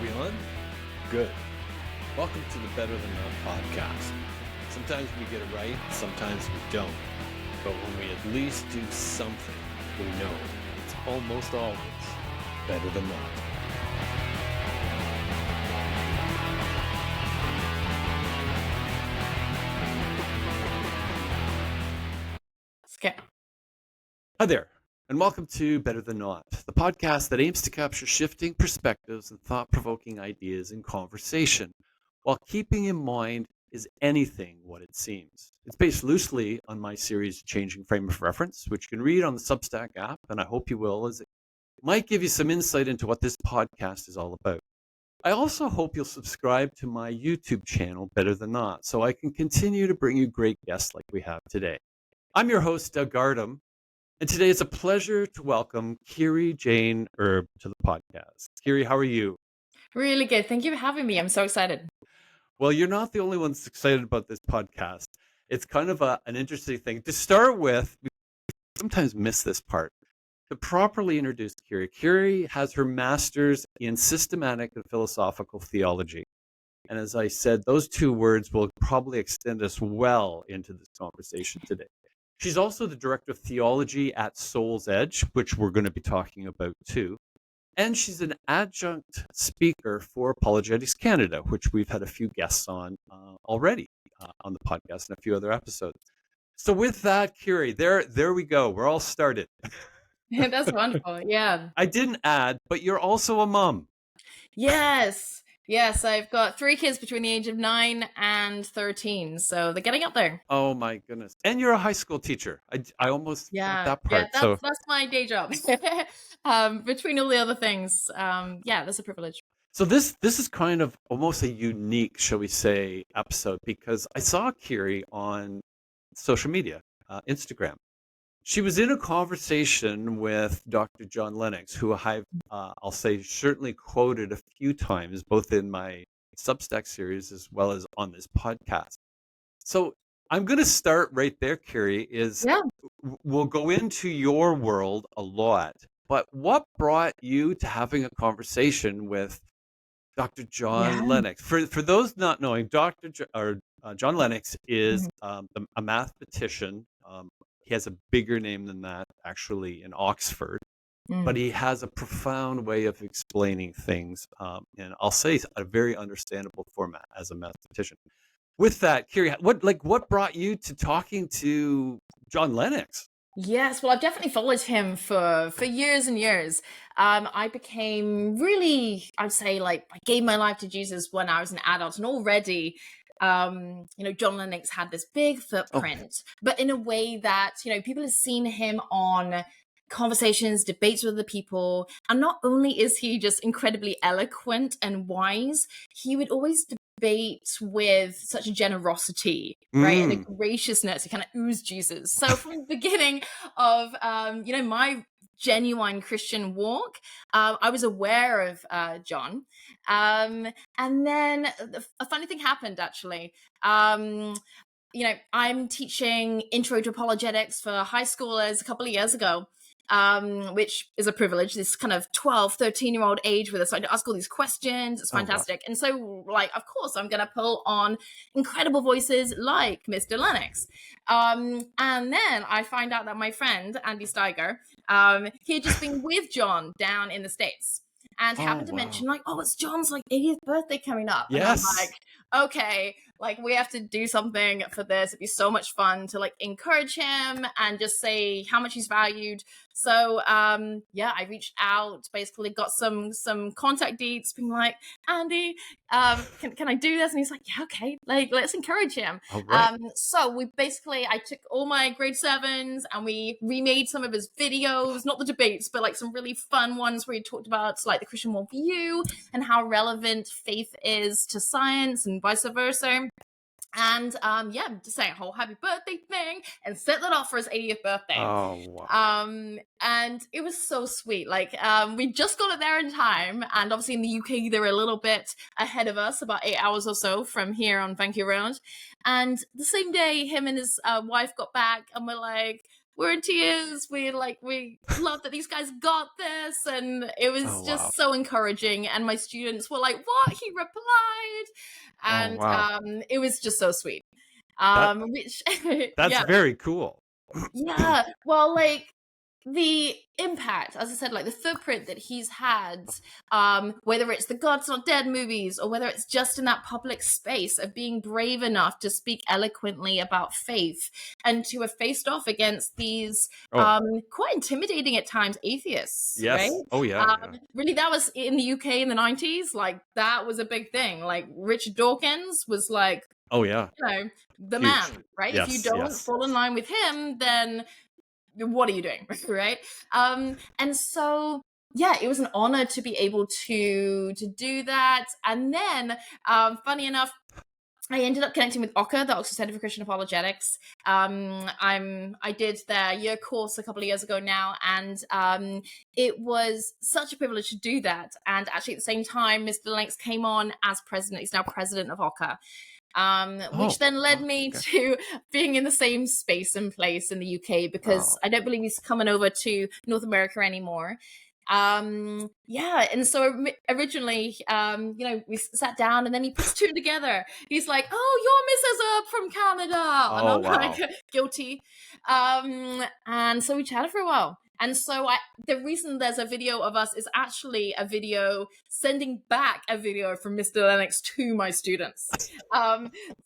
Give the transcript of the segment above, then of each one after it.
we on? Good. Welcome to the Better Than Not podcast. Sometimes we get it right, sometimes we don't. But when we at least do something, we know it's almost always better than not. Okay. Hi there, and welcome to Better Than Not, the podcast that aims to capture shifting perspectives and thought-provoking ideas in conversation, while keeping in mind is anything what it seems. It's based loosely on my series Changing Frame of Reference, which you can read on the Substack app, and I hope you will, as it might give you some insight into what this podcast is all about. I also hope you'll subscribe to my YouTube channel, Better Than Not, so I can continue to bring you great guests like we have today. I'm your host, Doug Gardam, and today it's a pleasure to welcome Kiri Jane Erb to the podcast. Kiri, how are you? Really good. Thank you for having me. I'm so excited. Well, you're not the only one that's excited about this podcast. It's kind of an interesting thing. To start with, we sometimes miss this part. To properly introduce Kiri, Kiri has her master's in systematic and philosophical theology. And as I said, those two words will probably extend us well into this conversation today. She's also the director of theology at Soul's Edge, which we're going to be talking about too. And she's an adjunct speaker for Apologetics Canada, which we've had a few guests on already on the podcast and a few other episodes. So with that, Kiri, there we go. We're all started. That's wonderful. Yeah. I didn't add, but you're also a mom. Yes. Yes. I've got 3 kids between the age of 9 and 13. So they're getting up there. Oh my goodness. And you're a high school teacher. I almost forgot that part. Yeah, that's my day job. Between all the other things. Yeah, that's a privilege. So this is kind of almost a unique, shall we say, episode because I saw Kiri on social media, Instagram. She was in a conversation with Dr. John Lennox, who I'll say certainly quoted a few times, both in my Substack series as well as on this podcast. So I'm going to start right there, Kiri, Yeah. We'll go into your world a lot, but what brought you to having a conversation with Dr. John Lennox? For those not knowing, John Lennox is a mathematician. He has a bigger name than that, actually, in Oxford, but he has a profound way of explaining things, and I'll say a very understandable format as a mathematician. With that, Kiri, what brought you to talking to John Lennox? Yes, well, I've definitely followed him for years and years. I became really, I'd say, I gave my life to Jesus when I was an adult, and already, John Lennox had this big footprint, but in a way that, people have seen him on conversations, debates with other people. And not only is he just incredibly eloquent and wise, he would always debate with such a generosity, right? And a graciousness. He kind of oozed Jesus. So from the beginning of, my genuine Christian walk, I was aware of John. And then a funny thing happened, actually. I'm teaching Intro to Apologetics for high schoolers a couple of years ago. Which is a privilege, this kind of 12, 13-year-old age where they're starting to ask all these questions. It's fantastic. Wow. And so, of course, I'm going to pull on incredible voices like Mr. Lennox. And then I find out that my friend, Andy Steiger, he had just been with John down in the States and happened to mention, it's John's 80th birthday coming up. Yes. And I'm like, okay, we have to do something for this. It'd be so much fun to encourage him and just say how much he's valued. So I reached out, basically got some contact deets, being like, Andy, can I do this? And he's like, yeah, okay, let's encourage him. Right. So I took all my grade 7s and we remade some of his videos, not the debates, but some really fun ones where he talked about the Christian worldview and how relevant faith is to science and vice versa. And just saying a whole happy birthday thing and set that off for his 80th birthday. Oh, wow. And it was so sweet. We just got it there in time, and obviously in the UK they're a little bit ahead of us, about 8 hours or so from here on Vancouver Island. And the same day, him and his wife got back, and we're like, we're in tears. We love that these guys got this, and it was Oh wow. just so encouraging. And my students were like, "What?" He replied, Oh and wow. it was just so sweet. That Which that's yeah, very cool. yeah. Well, like the impact, as I said, like the footprint that he's had, whether it's the God's Not Dead movies or whether it's just in that public space of being brave enough to speak eloquently about faith and to have faced off against these Oh quite intimidating at times atheists, right? yes. Oh yeah. Yeah. Really, that was in the UK in the 90s. Like that was a big thing. Like Richard Dawkins was like, Oh yeah. the Huge. man, right? If you Yes. don't Yes. fall in line with him, then what are you doing? Right. And so yeah, it was an honor to be able to do that. And then funny enough, I ended up connecting with OCA, the Oxford Center for Christian Apologetics. I did their year course a couple of years ago now, and it was such a privilege to do that. And actually, at the same time, Mr. Lennox came on as president. He's now president of OCA. Which Oh. then led Oh, me okay. to being in the same space and place in the UK, because Oh. I don't believe he's coming over to North America anymore. Yeah, and so originally, we sat down and then he puts two together. He's like, "Oh, you're Mrs. Up from Canada," and Oh I'm wow. like, "Guilty." And so we chatted for a while. And so the reason there's a video of us is actually a video sending back a video from Mr. Lennox to my students.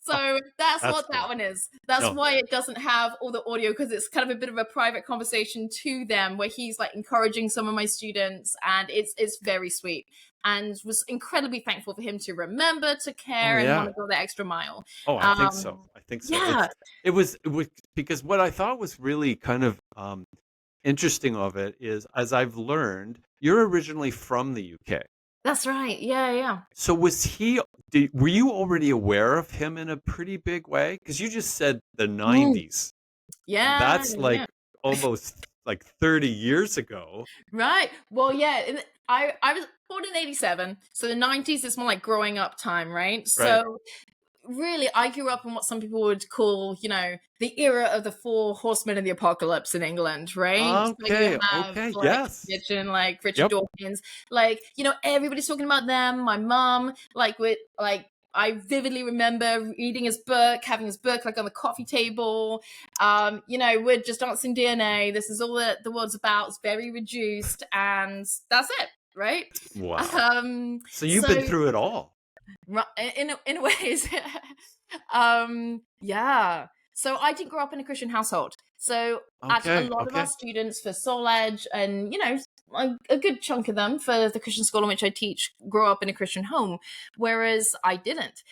So that's That's what that cool. one is. That's No. why it doesn't have all the audio, because it's kind of a bit of a private conversation to them where he's like encouraging some of my students, and it's very sweet. And was incredibly thankful for him to remember to Oh care and want yeah. to go the extra mile. Oh, I think so. I think so. Yeah, It was because what I thought was really kind of interesting of it is, as I've learned, you're originally from the UK. that's right. Yeah, yeah. So were you already aware of him in a pretty big way? Because you just said the Mm, 90s, and yeah, that's yeah. like almost like 30 years ago, Right. Well, yeah. I was born in '87, so the '90s is more like growing up time, right? right? So really, I grew up in what some people would call, the era of the four horsemen of the apocalypse in England, right? So you Okay, have okay, like yes. Kitchen, like Richard Yep. Dawkins, everybody's talking about them. My mom, I vividly remember reading his book, having his book like on the coffee table. We're just dancing DNA. This is all that the world's about. It's very reduced, and that's it, right? Wow. Um, So you've been so through it all. in ways. Yeah. So I didn't grow up in a Christian household. So actually, a Okay, lot of our okay. students for Soul Edge, and a good chunk of them for the Christian school in which I teach, grow up in a Christian home, whereas I didn't.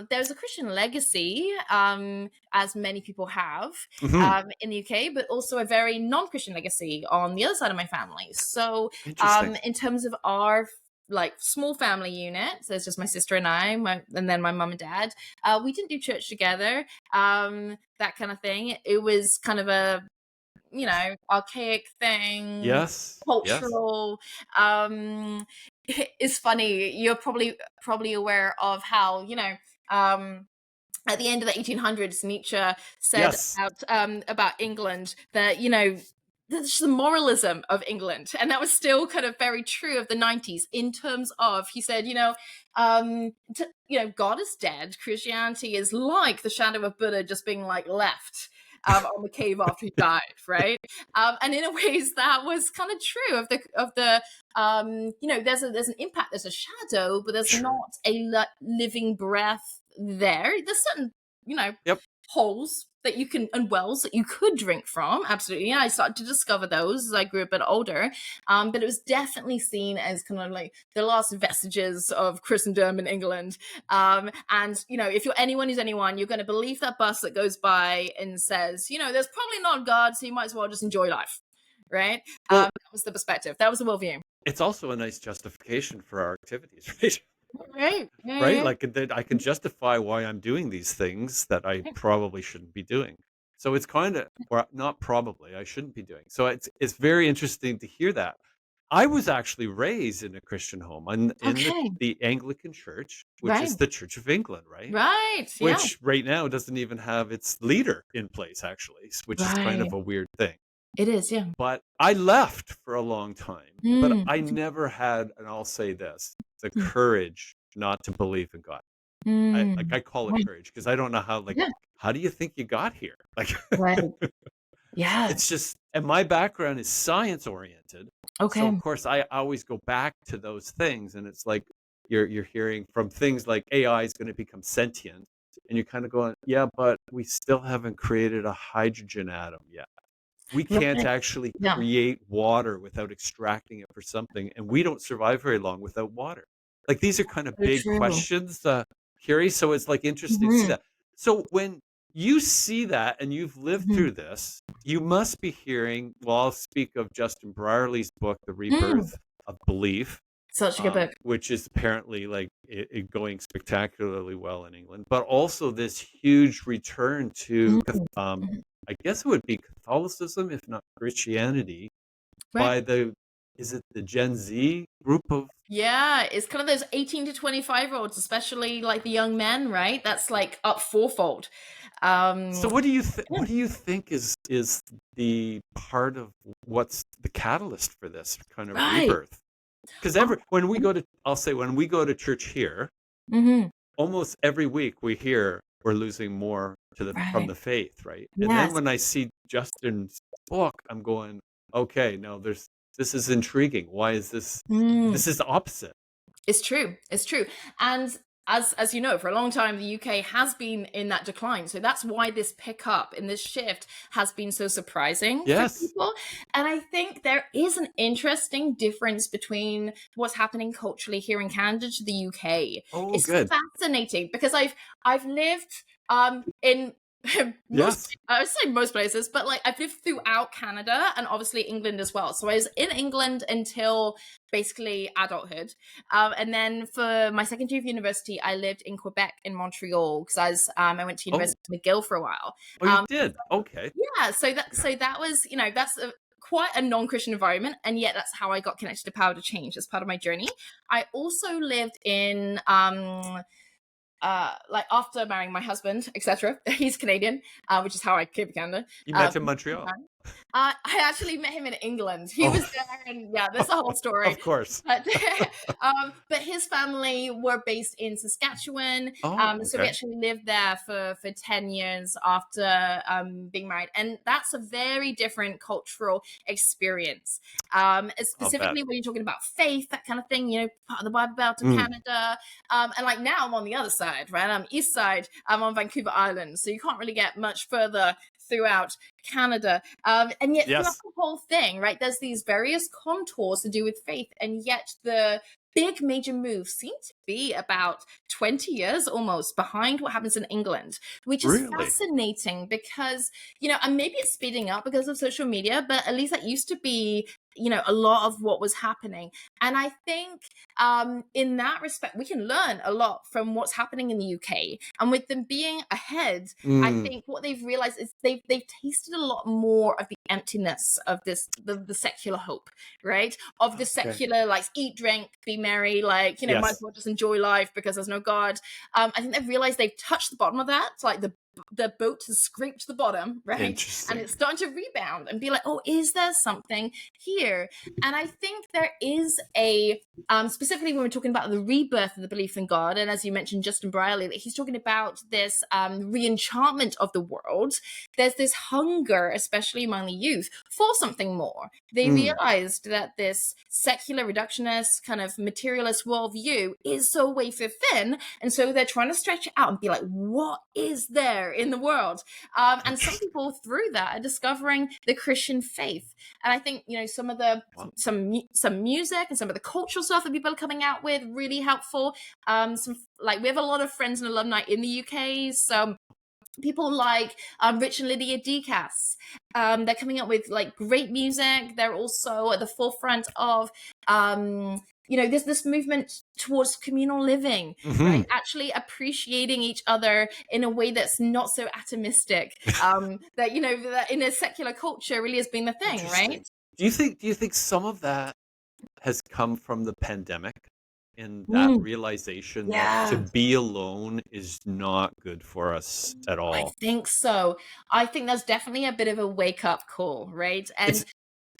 There's a Christian legacy, as many people have, Hmm. in the UK, but also a very non-Christian legacy on the other side of my family. So Interesting. in terms of our like small family unit, so it's just my sister and I, and then my mum and dad. We didn't do church together, that kind of thing. It was kind of a archaic thing, Yes, yes. cultural. Um, it's funny. You're probably aware of how at the end of the 1800s, Nietzsche said Yes. about England that that's the moralism of England, and that was still kind of very true of the 90s in terms of, he said, God is dead. Christianity is like the shadow of Buddha just being like left on the cave after he died, right? And in a ways that was kind of true of the there's an impact, there's a shadow, but there's Sure. not a living breath there. There's certain Yep. holes that you can, and wells that you could drink from, absolutely. And I started to discover those as I grew a bit older, but it was definitely seen as kind of like the last vestiges of Christendom in England. And if you're anyone who's anyone, you're going to believe that bus that goes by and says, there's probably not God, so you might as well just enjoy life, right? Well, That was the perspective, that was the worldview. it's also a nice justification for our activities, right? Right, yeah, Right? yeah, Like that I can justify why I'm doing these things that I yeah. probably shouldn't be doing. So it's kind of, or not probably, I shouldn't be doing. So it's very interesting to hear that. I was actually raised in a Christian home in Okay. the Anglican Church, which is Right. the Church of England, right? Right. Yeah. Which right now doesn't even have its leader in place, actually, which is kind Right. of a weird thing. It is. Yeah. But I left for a long time, but Mm. I never had, and I'll say this, the Mm. courage not to believe in God. Mm. I call it Right. courage because I don't know Yeah. how do you think you got here? Like, Right. Yeah. it's just, and my background is science oriented. So of Okay. course I always go back to those things, and it's like you're hearing from things like AI is going to become sentient, and you're kind of going, yeah, but we still haven't created a hydrogen atom yet. We can't Right. actually Yeah. create water without extracting it for something, and we don't survive very long without water. Like, these are kind of So big true. questions, Carrie, so it's, like, interesting to see Mhm. that. So when you see that and you've lived Mhm. through this, you must be hearing, well, I'll speak of Justin Brierley's book, The Mm. Rebirth of Belief, Such a good book. which is apparently, like, it going spectacularly well in England, but also this huge return to Mm. Mhm. I guess it would be Catholicism, if not Christianity, Right. by is it the Gen Z group of Yeah, it's kind of those 18 to 25-year-olds, especially like the young men, right? That's like up fourfold. so Um, yeah, what do you think is the part of what's the catalyst for this kind of right. rebirth? Because Um, when we go to I'll say when we go to church here, mhm. almost every week we hear we're losing more to from Right. the faith, right? And then Yes. when I see Justin's book, I'm going, okay, no, this is intriguing. Why is Mm. this is the opposite? It's true. It's true. And as you know, for a long time the UK has been in that decline. So that's why this pickup and this shift has been so surprising for Yes. people. And I think there is an interesting difference between what's happening culturally here in Canada to the UK. Oh, It's good. fascinating because I've lived in most, Yes. I would say most places, but like I've lived throughout Canada and obviously England as well. So I was in England until basically adulthood. And then for my second year of university, I lived in Quebec in Montreal because I went to Oh, University of McGill for a while. oh, you did. Okay. Yeah, so that was that's quite a non-Christian environment, and yet that's how I got connected to Power to Change as part of my journey. I also lived in like after marrying my husband, etc. He's Canadian, which is how I came to Canada. You met in Montreal. I actually met him in England. He Oh, was there, and yeah, there's a whole story. of course. But his family were based in Saskatchewan, Oh, so we okay. actually lived there for 10 years after being married, and that's a very different cultural experience. I'll bet. Specifically when you're talking about faith, that kind of thing. Part of the Bible Belt of Mm. Canada, and like now I'm on the other side, right? I'm east side. I'm on Vancouver Island, so you can't really get much further throughout Canada. And yet throughout Yes. the whole thing, right, there's these various contours to do with faith, and yet the big major moves seem to be about 20 years almost behind what happens in England, which is Really? fascinating because, and maybe it's speeding up because of social media, but at least that used to be, a lot of what was happening. And I think in that respect, we can learn a lot from what's happening in the UK. And with them being ahead, I Mm. think what they've realized is they've tasted a lot more of the emptiness of the secular hope, right? Of the Okay. secular, like, eat, drink, be merry, like, might as Yes. well just enjoy life because there's no God. I think they've realized they've touched the bottom of that. It's like the boat has scraped the bottom, right? And Interesting. it's starting to rebound and be like, oh, is there something here? And I think there is a specifically when we're talking about the rebirth of the belief in God, and as you mentioned, Justin Brierley, that he's talking about this re-enchantment of the world. There's this hunger, especially among the youth, for something more. They Mm. realized that this secular reductionist kind of materialist worldview is so wafer thin, and so they're trying to stretch it out and be like, what is there in the world? And some people through that are discovering the Christian faith. And I think some of the Wow. some music and some of the cultural stuff that people are coming out with really helpful. We have a lot of friends and alumni in the UK, so people like Rich and Lydia Decas. They're coming up with like great music. They're also at the forefront of this movement towards communal living, Hmm. right? Actually appreciating each other in a way that's not so atomistic. That that in a secular culture really has been the thing, Interesting. right? Do you think some of that has come from the pandemic, in that Mm, realization that to yeah, be alone is not good for us at I all. think so. I think that's definitely a bit of a wake up call, right? It's And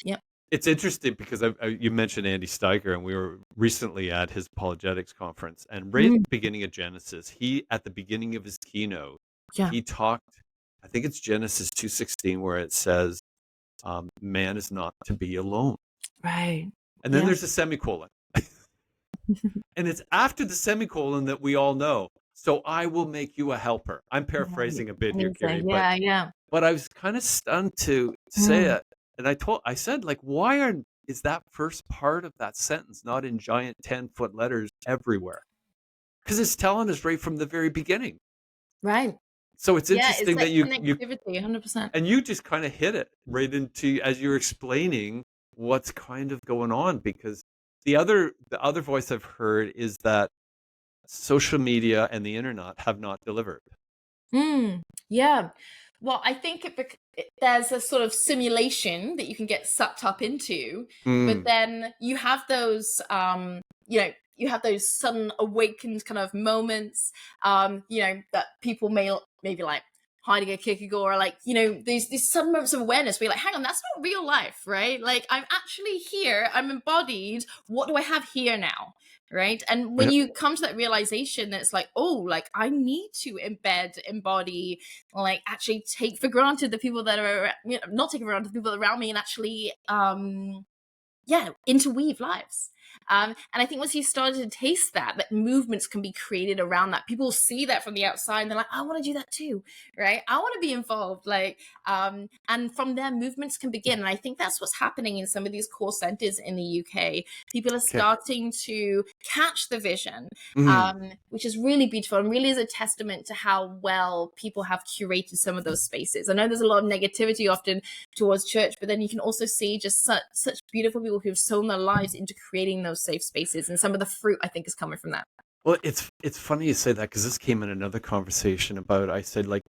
yeah. it's interesting because you mentioned Andy Steiger, and we were recently at his apologetics conference, and right at Mm, the beginning of Genesis, he at the beginning of his keynote, yeah, he talked. I think it's Genesis 2:16 where it says, "Man is not to be alone," right. and then Yeah. there's a semicolon. And it's after the semicolon that we all know. So I will make you a helper. I'm Right. paraphrasing a bit here, Kiri, Amazing. Yeah, yeah. but I was kind of stunned to say Mm, it. And I said, like, why is that first part of that sentence not in giant 10-foot letters everywhere? Because it's telling us right from the very beginning. right. So it's Yeah, it's interesting like that you connectivity, 100%. and you just kind of hit it right into as you're explaining what's kind of going on, because the other voice I've heard is that social media and the internet have not delivered. Mm, yeah. Well, I think there's a sort of simulation that you can get sucked up into, but Mm. then you have those, you have those sudden awakened kind of moments, that people maybe like hiding a kick or like, these sudden moments of awareness where you're like, hang on, that's not real life, right? Like I'm actually here, I'm embodied. What do I have here now? Right. And when Yeah. you come to that realization that it's like, oh, like I need to embody, like actually take for granted the people that are, not take for granted the people around me and actually, interweave lives. And I think once you started to taste that movements can be created around that. People see that from the outside and they're like, I want to do that too, right? I want to be involved. And from there, movements can begin. And I think that's what's happening in some of these core centers in the UK. People are Okay. starting to catch the vision, Mm. which is really beautiful and really is a testament to how well people have curated some of those spaces. I know there's a lot of negativity often towards church, but then you can also see just such beautiful people who've sown their lives into creating those safe spaces, and some of the fruit I think is coming from that. Well, it's funny you say that because this came in another conversation about. I said, like,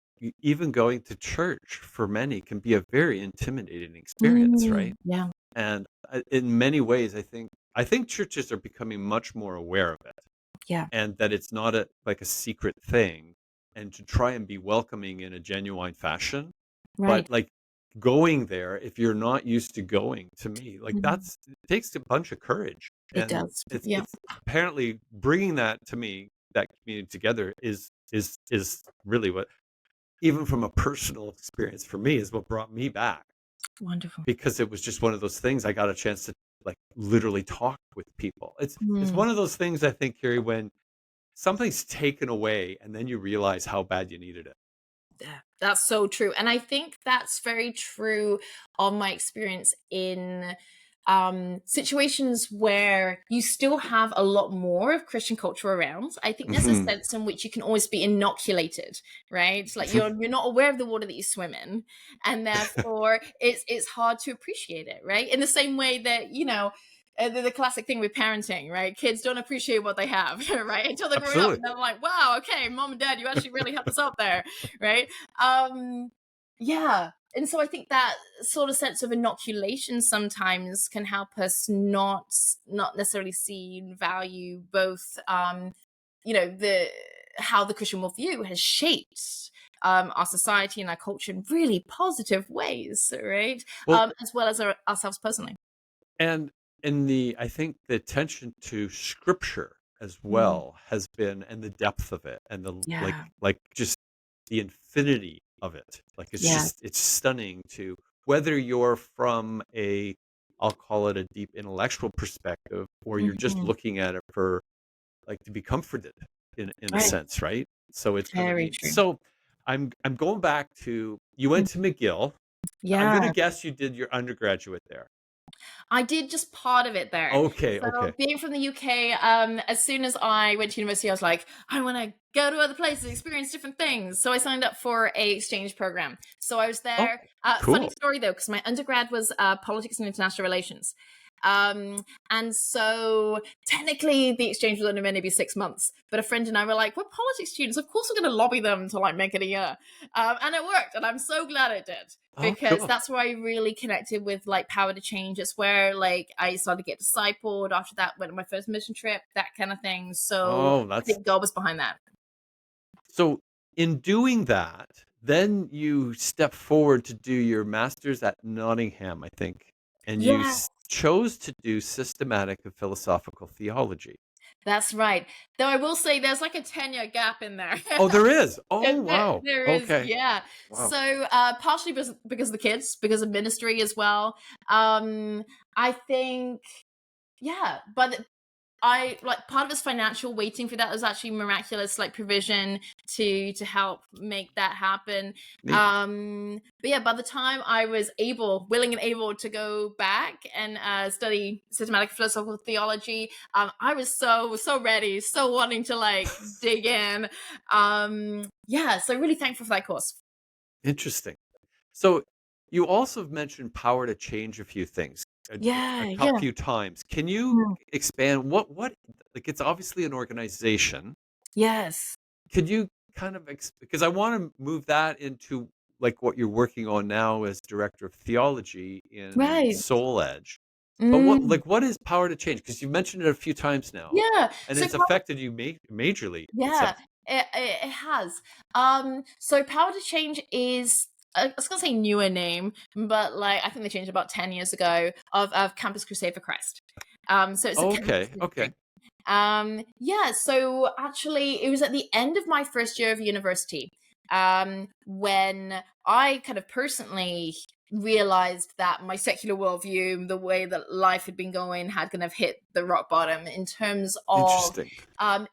even going to church for many can be a very intimidating experience, right? Yeah, And in many ways, I think churches are becoming much more aware of it, yeah, and that it's not a secret thing, and to try and be welcoming in a genuine fashion. right. But, like, going there, if you're not used to going, to me, like, Mhm. it takes a bunch of courage, It and does. Yeah. it's apparently bringing that to me, that community together is really what, even from a personal experience for me, is what brought me back, Wonderful. because it was just one of those things I got a chance to, like, literally talk with people. It's Mm. one of those things, I think, Carrie, when something's taken away and then you realize how bad you needed it. Yeah, that's so true. And I think that's very true on my experience in situations where you still have a lot more of Christian culture around. I think there's a Mhm. sense in which you can always be inoculated, right? It's like you're not aware of the water that you swim in, and therefore it's hard to appreciate it, right? In the same way that, the classic thing with parenting, right? Kids don't appreciate what they have, right? Until they're growing up, Absolutely. and they're like, "Wow, okay, mom and dad, you actually really helped us out there," right? Um, yeah. And so I think that sort of sense of inoculation sometimes can help us not necessarily see and value both, the how the Christian worldview has shaped our society and our culture in really positive ways, right? Well, As well as ourselves personally. and I think the attention to scripture as Mm, well has been, and the depth of it, and the, yeah. just the infinity of it. Like, Yeah. it's stunning, to whether you're from a, I'll call it, a deep intellectual perspective, or you're just Mhm. looking at it for, like, to be comforted in a Right. sense, right? So it's kind of Very neat. true. So I'm going back to, you Mm, went to McGill. I'm gonna yeah. guess you did your undergraduate there. I did just part of it there. Okay, So okay. being from the UK, as soon as I went to university, I was like, I want to go to other places, experience different things. So I signed up for a exchange program. So I was Oh, there. Funny cool. story though, because my undergrad was politics and international relations. And so technically the exchange was only meant to be 6 months, but a friend and I were like, we're politics students, of course we're going to lobby them to like make it a year. And it worked, and I'm so glad it did, Oh, because cool. that's where I really connected with like power to change. It's where like I started to get discipled. After that, went on my first mission trip, that kind of thing. So Oh, I that's think God was behind that. so in doing that, then you step forward to do your master's at Nottingham, I think, and you Yeah, chose to do systematic and philosophical theology. that's right. Though I will say there's like a 10-year gap in there. Oh, there is. Oh, There, wow. there is, Okay. yeah. Wow. So, partially because of the kids, because of ministry as well. I think, yeah, but I like part of his financial waiting for that was actually miraculous, like provision to help make that happen. Neat. But yeah, by the time I was willing and able to go back and study systematic philosophical theology, I was so ready, so wanting to like dig in. Yeah, so really thankful for that course. Interesting. So you also have mentioned power to change a few things Yeah, yeah, few times. Can you mm, expand what like it's obviously an organization. yes, Could you kind of because I want to move that into like what you're working on now as director of theology in right. Soul Edge. But Mm, what is power to change? Because you've mentioned it a few times now, yeah. and So it's affected you majorly. It yeah, sounds. it has. So Power to Change is, I was gonna say newer name, but like I think they changed about 10 years ago, of Campus Crusade for Christ. So it's a campus Okay, ministry. okay, Yeah, so actually it was at the end of my first year of university, when I kind of personally realized that my secular worldview, the way that life had been going, had kind of hit the rock bottom in terms of interesting.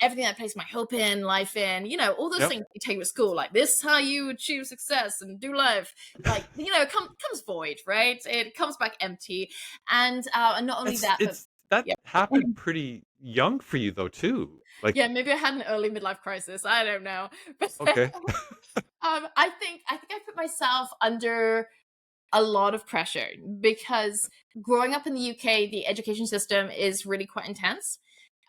everything that I placed my hope in, life in, all those Yep. things you take with school, like this is how you achieve success and do life. Like, it comes void, right? It comes back empty. And not only that, but It's that yeah. happened pretty young for you though too. Like Yeah, maybe I had an early midlife crisis. I don't know. But okay, I think I put myself under a lot of pressure because growing up in the UK, the education system is really quite intense.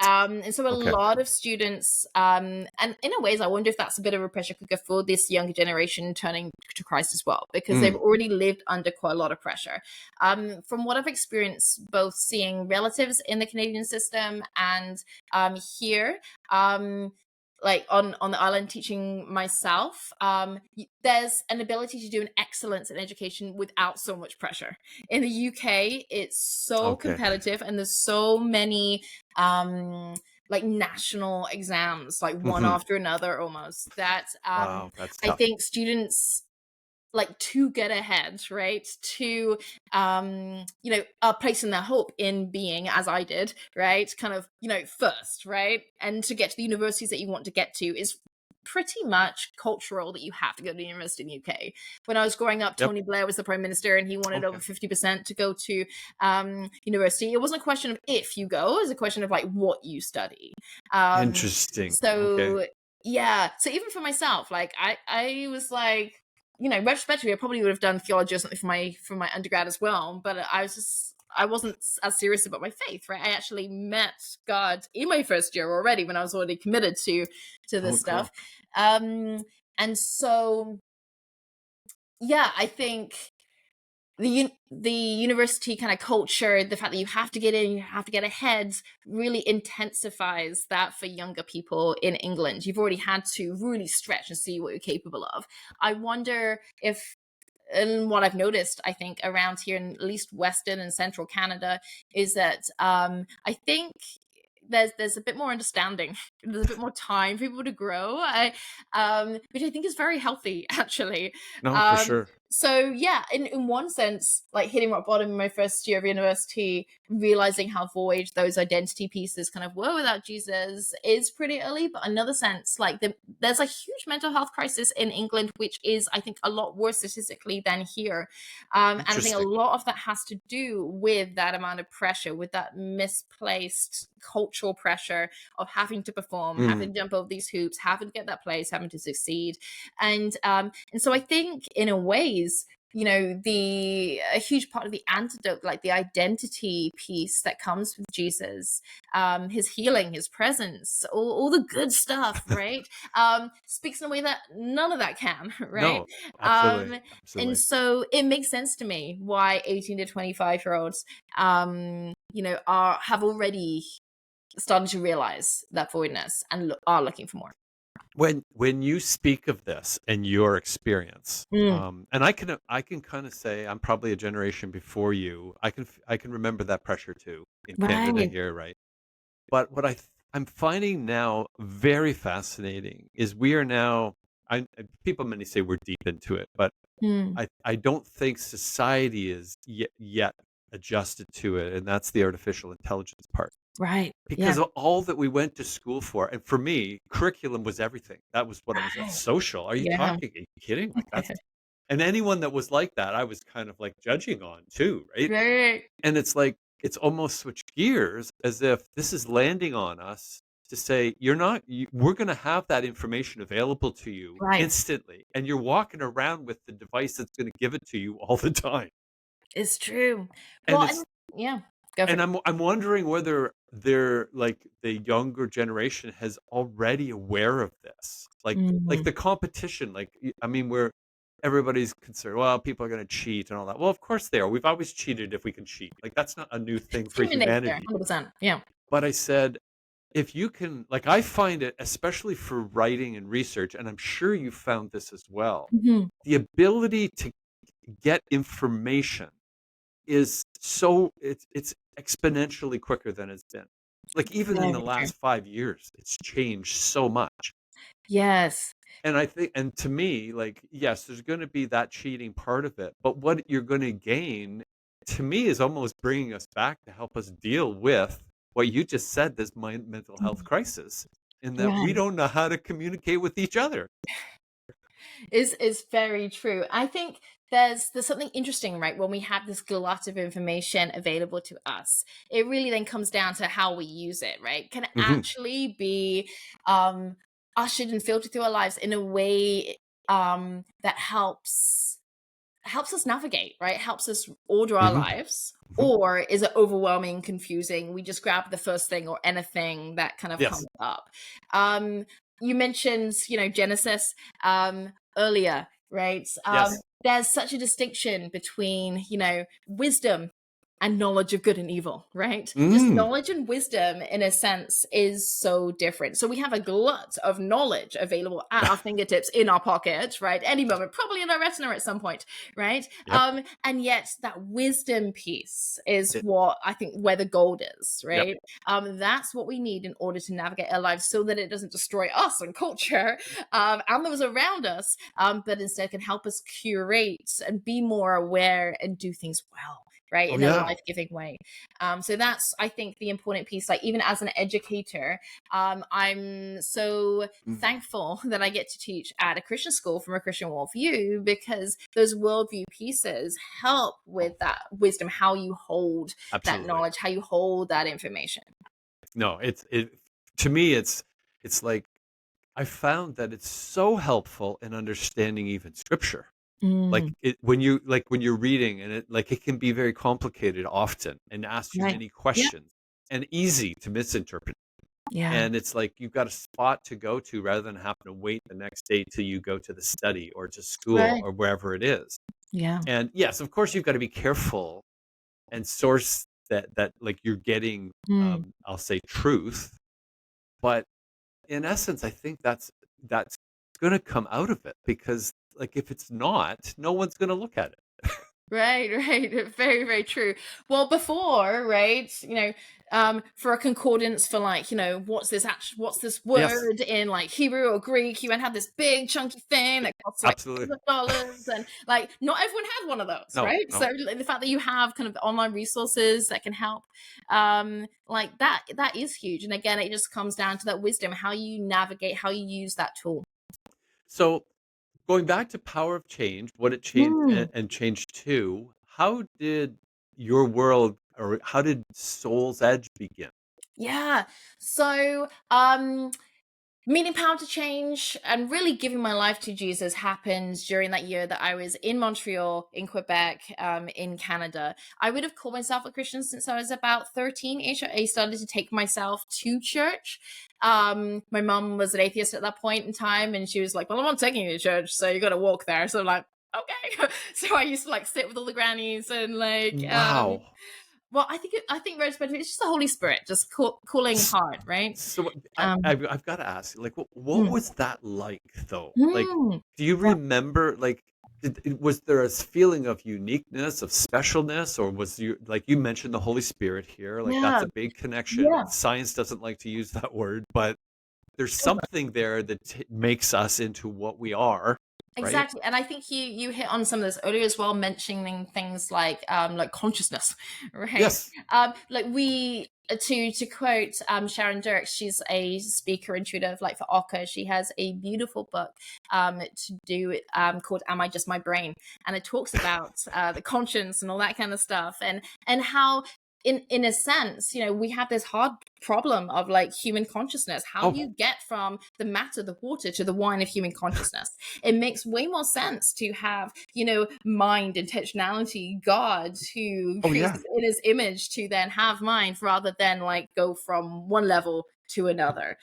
And so a okay. lot of students, and in a ways, I wonder if that's a bit of a pressure cooker for this younger generation turning to Christ as well, because they've Mm, already lived under quite a lot of pressure. From what I've experienced, both seeing relatives in the Canadian system and here, um, like on the island teaching myself, there's an ability to do an excellence in education without so much pressure. In the UK, it's so okay. competitive, and there's so many like national exams, like one Hmm. after another almost, that Wow, that's I tough. think students, like, to get ahead, right, to placing their hope in being, as I did, right, kind of, first, right, and to get to the universities that you want to get to is pretty much cultural, that you have to go to university in the UK. When I was growing up, Yep. Tony Blair was the prime minister, and he wanted over Okay. 50% to go to university. It wasn't a question of if you go, it was a question of like what you study. um Interesting. Okay. so yeah, so even for myself, like I was like, retrospectively, I probably would have done theology or something for my undergrad as well. But I wasn't as serious about my faith, right? I actually met God in my first year already, when I was already committed to Oh, this cool. stuff. And so, yeah, I think the university kind of culture, the fact that you have to get in, you have to get ahead, really intensifies that for younger people in England. You've already had to really stretch and see what you're capable of. I wonder if, and what I've noticed, I think, around here in at least Western and Central Canada, is that I think there's a bit more understanding. There's a bit more time for people to grow. Which I think is very healthy, actually. No, for Um, sure. so yeah, in one sense, like hitting rock bottom in my first year of university, realizing how void those identity pieces kind of were without Jesus is pretty early. But another sense, like there's a huge mental health crisis in England, which is, I think, a lot worse statistically than here. And I think a Interesting. lot of that has to do with that amount of pressure, with that misplaced cultural pressure of having to perform, Mm, having to jump over these hoops, having to get that place, having to succeed. And so I think in a ways, a huge part of the antidote, like the identity piece that comes with Jesus, his healing, his presence, all the good stuff, right? Speaks in a way that none of that can, right? No, absolutely, Um, and absolutely. so it makes sense to me why 18 to 25-year-olds, have already started to realize that voidness and are looking for more. When you speak of this and your experience, Mm, and I can kind of say I'm probably a generation before you. I can remember that pressure too in Canada right. here, right? But what I'm finding now very fascinating is we are now. People many say we're deep into it, but Mm, I don't think society is yet adjusted to it, and that's the artificial intelligence part. right. Yeah. Because of all that we went to school for, and for me, curriculum was everything. That was what it was. Right. Social? Are you Yeah. talking? Are you kidding? Like that's and anyone that was like that, I was kind of like judging on too, right? Right. And it's like it's almost switched gears as if this is landing on us to say you're not. We're going to have that information available to you Right. instantly, and you're walking around with the device that's going to give it to you all the time. It's true. And Well, and it's yeah, go for And it. I'm wondering whether they're like the younger generation has already aware of this. Like Mhm. the competition, I mean, where everybody's concerned, well, people are gonna cheat and all that. Well, of course they are. We've always cheated if we can cheat. Like that's not a new thing It's for human nature, humanity. 100%. Yeah. But I said, if you can like I find it, especially for writing and research, and I'm sure you found this as well, Mhm. the ability to get information is so it's exponentially quicker than it's been. Like, even in the Very true. last 5 years, it's changed so much. Yes. And I think and to me, like, yes, there's gonna be that cheating part of it, but what you're gonna gain, to me, is almost bringing us back to help us deal with what you just said, this mental health Mhm. crisis, in that we Right. don't know how to communicate with each other. Is very true. I think there's something interesting, right? When we have this glut of information available to us, it really then comes down to how we use it, right? Can it Mhm. actually be um ushered and filtered through our lives in a way that helps us navigate, right? Helps us order our Mhm. lives. Mhm. Or is it overwhelming, confusing? We just grab the first thing or anything that kind of Yes. comes up. Um, you mentioned, Genesis earlier, right? Yes. There's such a distinction between, wisdom and knowledge of good and evil, right? Just Mm. knowledge and wisdom, in a sense, is so different. So we have a glut of knowledge available at our fingertips in our pocket, right? Any moment, probably in our retina at some point, right? Yep. And yet that wisdom piece is It what I think where the gold is, Yep. right? That's what we need in order to navigate our lives so that it doesn't destroy us and culture and those around us, but instead can help us curate and be more aware and do things well, right, Oh, in a yeah. life-giving way. So that's, I think, the important piece. Like, even as an educator, I'm so Mm. thankful that I get to teach at a Christian school from a Christian worldview, because those worldview pieces help Oh, with that wisdom, how you hold that absolutely. knowledge, how you hold that information. No, to me, it's like I found that it's so helpful in understanding even scripture. Mm, Like when you're reading and it can be very complicated often and ask you right. many Yeah. questions and easy to misinterpret. Yeah. And it's like you've got a spot to go to rather than having to wait the next day till you go to the study or to school Right. or wherever it is. Yeah. And yes, of course you've got to be careful and source that like you're getting Mm. I'll say truth, but in essence, I think that's gonna come out of it because, like, if it's not, no one's gonna look at it. Right, right. Very, very true. Well, before, right, for a concordance for, like, what's this Yes, word in, like, Hebrew or Greek, you went have this big chunky thing that costs like absolutely. $1,000, and like not everyone had one of those, No, right? So no. like, the fact that you have kind of online resources that can help, like that is huge. And again, it just comes down to that wisdom, how you navigate, how you use that tool. So, going back to power of change, what it changed Hmm. and changed to, how did your world or how did Soul's Edge begin? Yeah. So, meeting power to change and really giving my life to Jesus happened during that year that I was in Montreal, in Quebec, in Canada. I would have called myself a Christian since I was about 13-ish. I started to take myself to church. My mom was an atheist at that point in time, and she was like, well, I'm not taking you to church, so you got to walk there. So I'm like, okay. So I used to like sit with all the grannies and like, Wow. well, I think most of it's just the Holy Spirit, just cooling heart, right? So Um, I've got to ask you, like, what mm, was that like though? Like, mm. do you Yeah. remember, like, was there a feeling of uniqueness, of specialness, or was you, like you mentioned the Holy Spirit here, like that's Yeah, a big connection. yeah, Science doesn't like to use that word, but there's something there that makes us into what we are, right? exactly. And I think you hit on some of this earlier as well, mentioning things like consciousness, right? Yes. Like we to quote Sharon Dirks, she's a speaker intuitive, like for Oka. She has a beautiful book to do called "Am I Just My Brain?" and it talks about the conscience and all that kind of stuff, and how in a sense, you know, we have this hard problem of like human consciousness. How do Oh, you get from the matter, the water, to the wine of human consciousness? It makes way more sense to have, you know, mind, intentionality, God, who oh creates yeah. us in his image, to then have mind rather than like go from one level to another,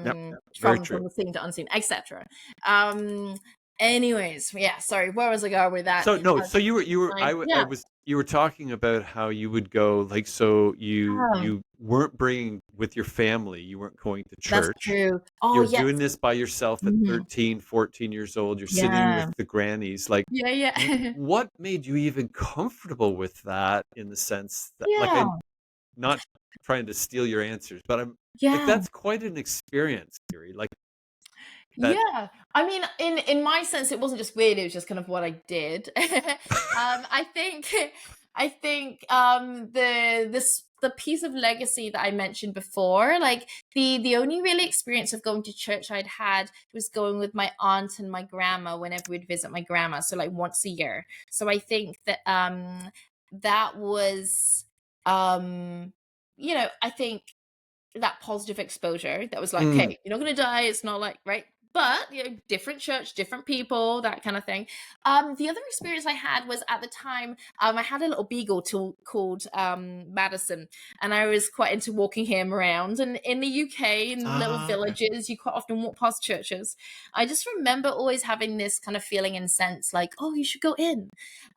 Yep. Very true. from the seen to unseen, etc. um Anyways, yeah, sorry, where was I going with that? So no, so I Yeah. was, you were talking about how you would go, like, so um, you weren't bringing with your family, you weren't going to that's church. true. Oh You're yes. doing this by yourself at Mhm. 13, 14 years old. You're sitting with Yeah, the grannies. Like, yeah, yeah. what made you even comfortable with that, in the sense that, like, I, Yeah, not trying to steal your answers, but I'm like, yeah. that's quite an experience, Kiri. Like that. Yeah, I mean, in my sense, it wasn't just weird; it was just kind of what I did. I think, I think the piece of legacy that I mentioned before, like the only really experience of going to church I'd had was going with my aunt and my grandma whenever we'd visit my grandma, so like once a year. So I think that that was you know, I think that positive exposure that was like, Mm, okay, you're not going to die. It's not like, right. But, you know, different church, different people, that kind of thing. The other experience I had was at the time, I had a little beagle called Madison, and I was quite into walking him around. And in the UK, in little okay. villages, you quite often walk past churches. I just remember always having this kind of feeling and sense like, oh, you should go in.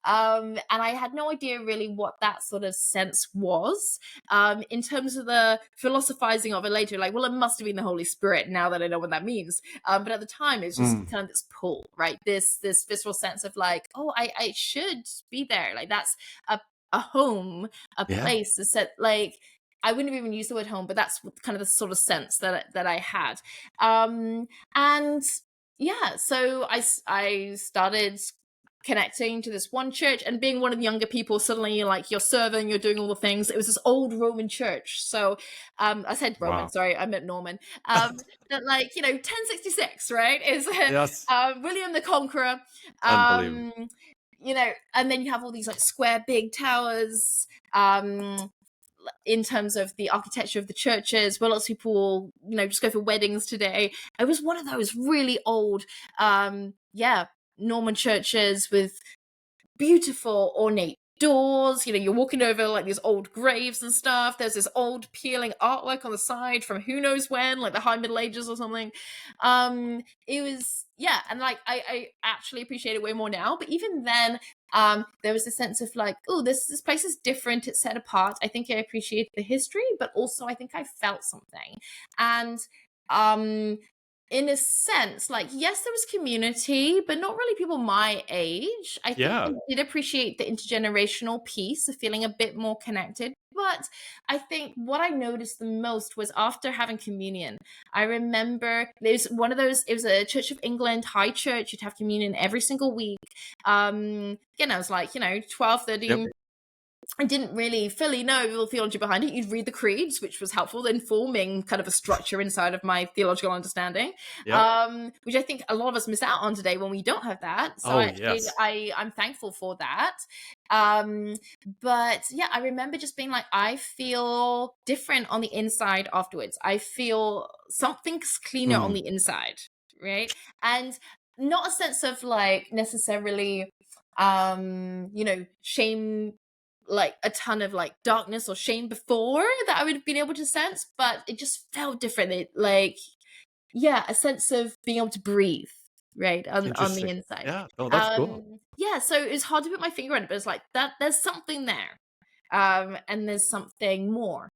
And I had no idea really what that sort of sense was. In terms of the philosophizing of it later, like, well, it must have been the Holy Spirit now that I know what that means. But at the time, it's just Mm, kind of this pull, right? This visceral sense of like, oh, I should be there. Like that's a home, a yeah. place. A set like. I wouldn't have even used the word home, but that's kind of the sort of sense that I had. And yeah, so I started connecting to this one church, and being one of the younger people, suddenly you're serving, you're doing all the things. It was this old Roman church. So I said Roman, Wow. sorry, I meant Norman. That, like, you know, 1066, right, is Yes. William the Conqueror. Unbelievable. um you know, and then you have all these like square big towers. In terms of the architecture of the churches, where lots of people, you know, just go for weddings today. It was one of those really old, yeah, Norman churches with beautiful ornate doors. You know, you're walking over like these old graves and stuff. There's this old peeling artwork on the side from who knows when, like the high middle ages or something. It was, yeah, and like I actually appreciate it way more now, but even then there was a sense of like, oh, this place is different, it's set apart. I think I appreciate the history, but also I think I felt something. And um in a sense, like, yes, there was community, but not really people my age. I think I Yeah. did appreciate the intergenerational piece of feeling a bit more connected. But I think what I noticed the most was after having communion. I remember there was one of those, it was a Church of England high church. You'd have communion every single week. Again, I was like, you know, 12, Yep. 13, I didn't really fully know the theology behind it. You'd read the creeds, which was helpful in forming kind of a structure inside of my theological understanding, Yep. which I think a lot of us miss out on today when we don't have that. So Oh, yes. I'm thankful for that. Um, but yeah, I remember just being like, I feel different on the inside afterwards. I feel something's cleaner on Mm. the inside, right? And not a sense of like necessarily shame, like a ton of like darkness or shame before that I would have been able to sense, but it just felt different. It like, yeah, a sense of being able to breathe, right, on the Interesting. inside. Yeah. Oh, that's cool. Yeah, so it's hard to put my finger on it, but it's like that there's something there. And there's something more.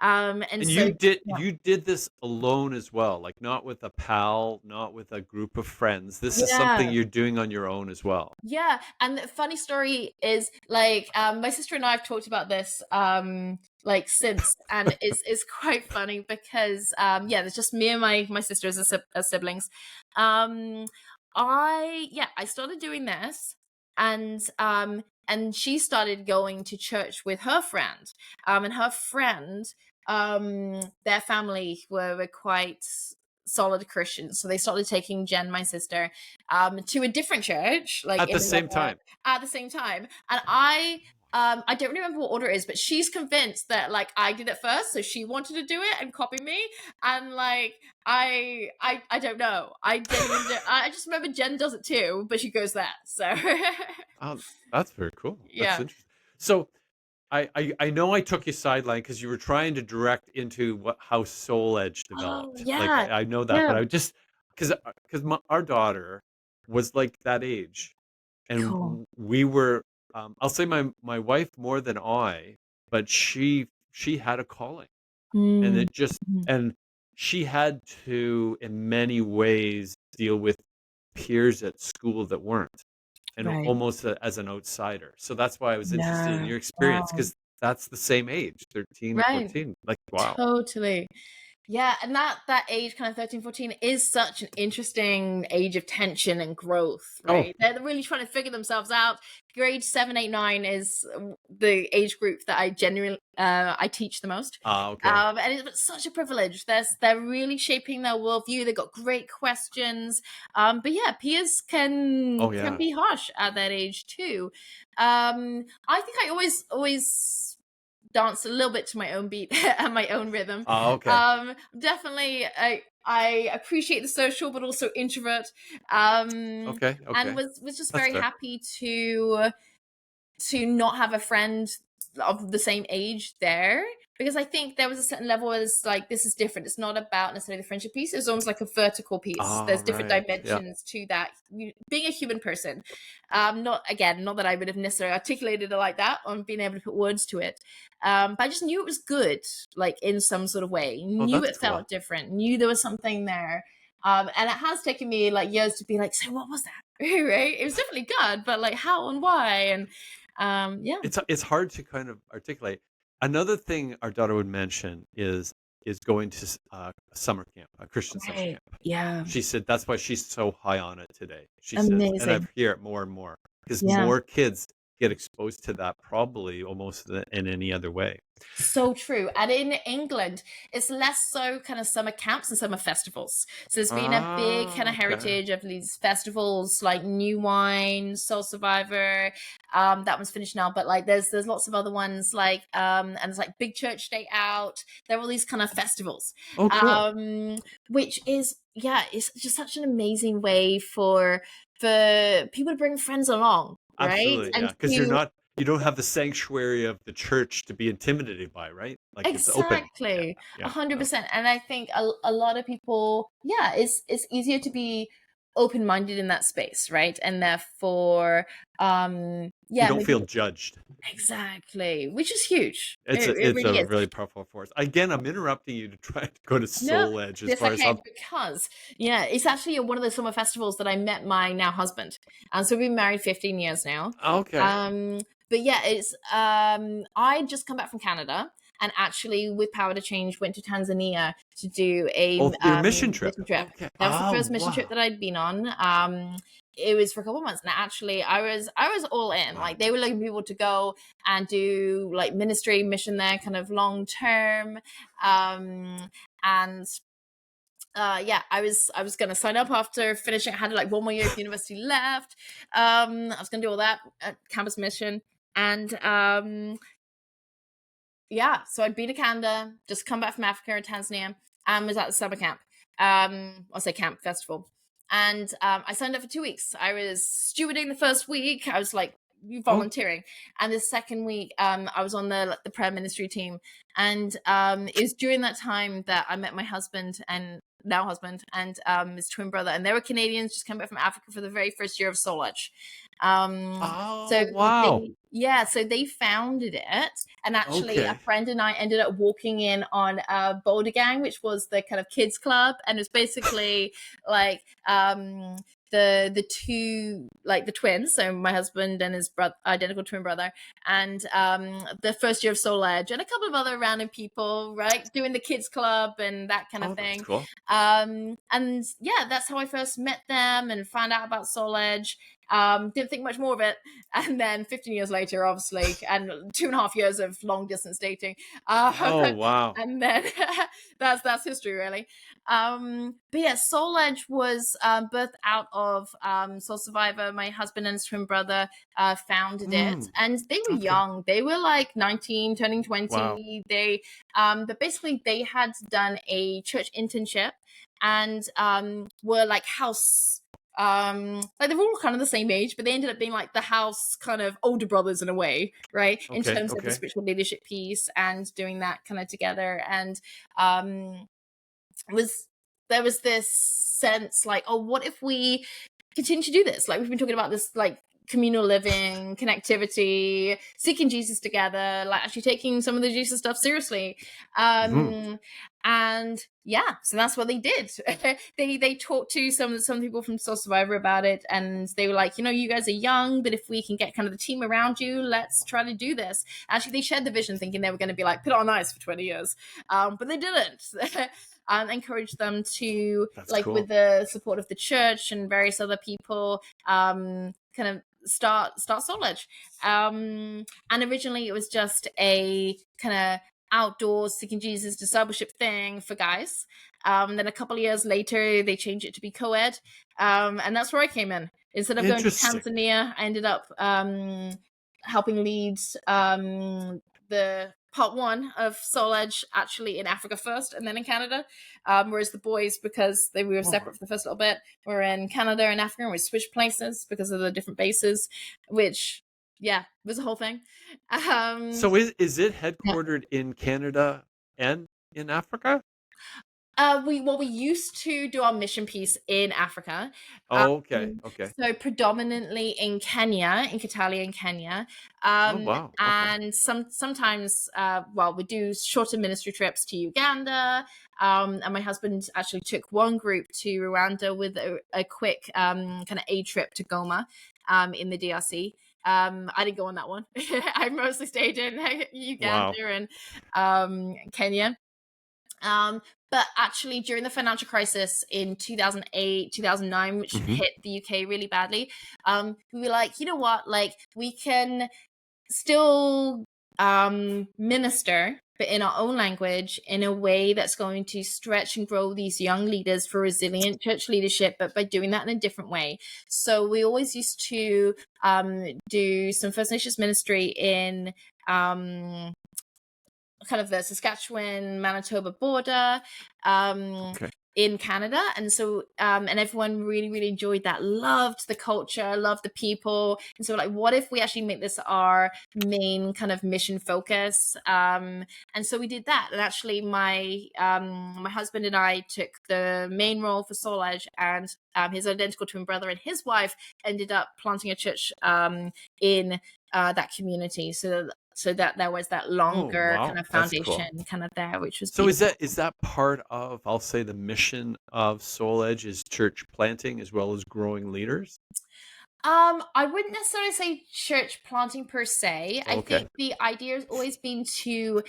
And And so yeah. you did this alone as well, like not with a pal, not with a group of friends. This is something Yeah. you're doing on your own as well. Yeah, and the funny story is like my sister and I have talked about this like since, and it's quite funny because yeah, there's just me and my sister as siblings. Um I started doing this, and she started going to church with her friend. And her friend, their family were quite solid Christians, so they started taking Jen, my sister, to a different church, like At the in same another time. at the same time. And I don't remember what order it is, but she's convinced that like I did it first, so she wanted to do it and copy me. And like I don't know. I genuinely I just remember Jen does it too, but she goes that. So Oh, that's very cool. That's yeah. interesting. So I know I took you sideline because you were trying to direct into what how Soul Edge Oh developed. Like yeah. I know that, Yeah. but I just because our daughter was like that age, and Cool. we were. I'll say my wife more than I, but she had a calling, and Mm. it just Mhm. and she had to in many ways deal with peers at school that weren't and Right. almost as an outsider. So that's why I was interested in Yeah. your experience Wow. because that's the same age, 13, Right. 14. Like, wow. Totally. Yeah, and that age, kind of 13, 14, is such an interesting age of tension and growth, Oh, right? They're really trying to figure themselves out. Grade 7, 8, 9 is the age group that I genuinely I teach the most. okay. And it's such a privilege. They're really shaping their worldview. They've got great questions. But yeah, peers Oh, can yeah. be harsh at that age too. I think I always dance a little bit to my own beat and my own rhythm. Oh, okay. Definitely, I appreciate the social, but also introvert. Okay. And Okay. was just That's very fair. happy to not have a friend of the same age there, because I think there was a certain level where it's like this is different. It's not about necessarily the friendship piece. It's almost like a vertical piece. All There's different right. Yeah. dimensions to that. Being a human person, not that I would have necessarily articulated it like that on being able to put words to it. But I just knew it was good, like in some sort of way. Oh, Knew that's it cool. felt different. Knew there was something there. And it has taken me like years to be like, so what was that? Right? It was definitely God, but like how and why? And yeah. It's hard to kind of articulate. Another thing our daughter would mention is going to a summer camp, a Christian summer Right. camp. Yeah. She said that's why she's so high on it today. She says, and I Amazing. hear it more and more because Yeah. more kids get exposed to that probably almost in any other way. So true. And in England, it's less so kind of summer camps and summer festivals. So there's been a big kind Ah, of okay. heritage of these festivals like New Wine, Soul Survivor. That one's finished now, but like there's lots of other ones like and there's like Big Church Day Out. There are all these kind of festivals. Oh, cool. Which is yeah, it's just such an amazing way for people to bring friends along, right? Absolutely, And yeah. Because to you don't have the sanctuary of the church to be intimidated by, right? Like it's open. Yeah, exactly, yeah. No. 100%. And I think a lot of people, yeah, it's easier to be open-minded in that space, right? And therefore, You yeah, don't feel maybe judged. exactly, which is huge. It It's really a is. really powerful force. Again, I'm interrupting you to try to go to No, Soul Edge as it's far as okay how. because yeah, it's actually one of the summer festivals that I met my now husband, and so we've been married 15 years now. Okay. Um, but yeah, it's I just come back from Canada, and actually with Power to Change went to Tanzania to do a Oh, your mission trip. mission trip. Okay. That was the Oh, first mission trip wow. that I'd been on. it was for a couple of months, and actually I was all in. Like, they were looking for people to go and do like ministry mission there, kind of long term. And yeah, I was gonna sign up after finishing. I had like one more year of university left. I was gonna do all that at campus mission, and yeah, so I'd been to Canada, just come back from Africa and Tanzania, and was at the summer camp. I'll say camp festival, and I signed up for 2 weeks. I was stewarding the first week. I was like Oh, volunteering, and the second week, I was on the prayer ministry team, and it was during that time that I met my husband and now husband and his twin brother, and they were Canadians, just came back from Africa for the very first year of Soul Edge. So oh, wow. so they founded it, and actually a Okay. friend and I ended up walking in on Boulder Gang, which was the kind of kids club, and it was basically like the two, like the twins, so my husband and his brother, identical twin brother, and the first year of Soul Edge, and a couple of other random people, right, doing the kids club and that kind of Oh, that's thing. cool. And yeah, that's how I first met them and found out about Soul Edge. Didn't think much more of it, and then 15 years later, obviously, and 2.5 years of long distance dating, Oh, wow. and then that's history, really. But yeah, Soul Edge was birthed out of Soul Survivor. My husband and his twin brother founded it, and they were Okay. young. They were like 19, turning Wow. 20. They but basically they had done a church internship, and were like house, like they were all kind of the same age, but they ended up being like the house kind of older brothers in a way, right, in Okay. terms of the Okay. spiritual leadership piece and doing that kind of together. And um was there was this sense like, oh, what if we continue to do this? Like, we've been talking about this, like, communal living, connectivity, seeking Jesus together, like actually taking some of the Jesus stuff seriously. Mhm. And yeah, so that's what they did. They talked to some people from Soul Survivor about it, and they were like, you guys are young, but if we can get kind of the team around you, let's try to do this. Actually, they shared the vision thinking they were going to be like put on ice for 20 years, but they didn't. Encouraged them to, That's like, with cool. the support of the church and various other people, kind of start Soul Edge. And originally it was just a kind of outdoors seeking Jesus discipleship thing for guys. Then a couple of years later they changed it to be co-ed, and that's where I came in. Instead of going to Interesting. Tanzania, I ended up helping lead the part one of Soul Edge actually in Africa first, and then in Canada. Whereas the boys, because we were Oh. separate for the first little bit, were in Canada and Africa, and we switched places because of the different bases, which, yeah, was a whole thing. So is it Yeah. headquartered in Canada and in Africa? We used to do our mission piece in Africa. Oh, okay. Um, Okay. so predominantly in Kenya, in Kitale in Kenya. Oh, wow. Okay. And sometimes, we do shorter ministry trips to Uganda. And my husband actually took one group to Rwanda with a quick kind of aid trip to Goma, in the DRC. I didn't go on that one. I mostly stayed in Uganda Wow. and Kenya. But actually, during the financial crisis in 2008, 2009, which Mhm. hit the UK really badly, we were like, you know what? Like, we can still minister, but in our own language, in a way that's going to stretch and grow these young leaders for resilient church leadership, but by doing that in a different way. So we always used to do some First Nations ministry in kind of the Saskatchewan Manitoba border, Okay. in Canada. And so and everyone really, really enjoyed that, loved the culture, loved the people. And so, like, what if we actually make this our main kind of mission focus? And so we did that. And actually my husband and I took the main role for Soul Edge, and his identical twin brother and his wife ended up planting a church in that community. So that there was that Oh, longer kind wow. of That's cool. foundation kind of there, which was So beautiful. is that part of, I'll say, the mission of Soul Edge is church planting as well as growing leaders? I wouldn't necessarily say church planting per se. I Okay. think the idea has always been to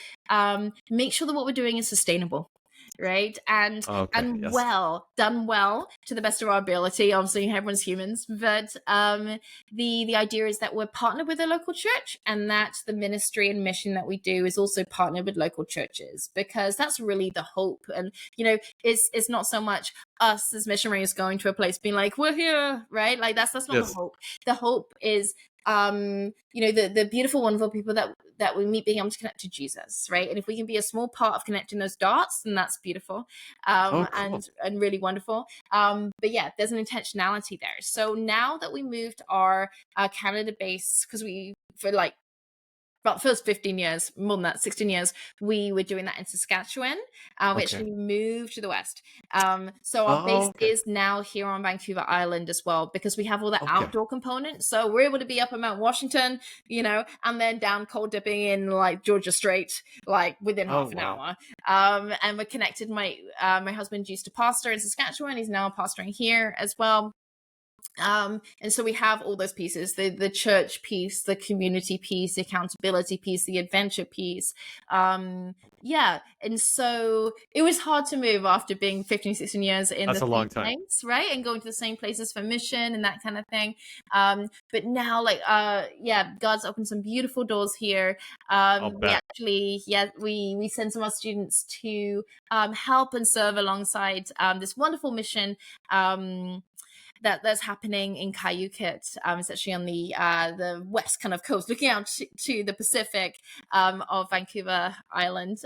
make sure that what we're doing is sustainable. right? And Okay. and Yes. well done, well, to the best of our ability. Obviously everyone's humans, but the idea is that we're partnered with a local church, and that the ministry and mission that we do is also partnered with local churches, because that's really the hope. And it's not so much us as missionaries going to a place being like, we're here, right? Like that's not the Yes. hope. The hope is the beautiful, wonderful people that we meet being able to connect to Jesus, right? And if we can be a small part of connecting those dots, then that's beautiful, Oh, cool. and really wonderful. But yeah, there's an intentionality there. So now that we moved our Canada base, because we, for like about the first 15 years, more than that, 16 years, we were doing that in Saskatchewan. We Okay. actually moved to the west. So our Oh, base okay. is now here on Vancouver Island as well, because we have all the Okay. outdoor components. So we're able to be up in Mount Washington, and then down cold dipping in like Georgia Strait, like within Oh, half an wow. hour. And we're connected. My husband used to pastor in Saskatchewan. He's now pastoring here as well. And so we have all those pieces, the church piece, the community piece, the accountability piece, the adventure piece. And so it was hard to move after being 15, 16 years in That's the a same long time. place, right? And going to the same places for mission and that kind of thing. But now, God's opened some beautiful doors here. I'll We bet. actually, we send some of our students to help and serve alongside this wonderful mission that's happening in Cayucit. It's actually on the west kind of coast, looking out to the Pacific of Vancouver Island.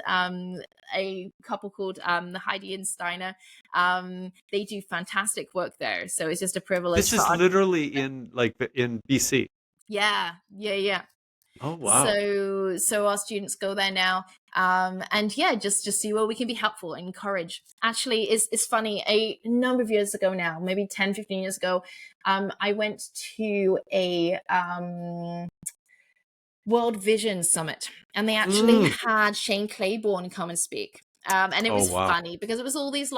A couple called the Heidi and Steiner. They do fantastic work there. So it's just a privilege This for is us. literally in BC. Yeah. Oh, wow. So our students go there now, and yeah, just see where we can be helpful and encourage. Actually, it's funny, a number of years ago now, maybe 10, 15 years ago, I went to a World Vision Summit, and they actually had Shane Claiborne come and speak. And it Oh, was wow. funny because it was all these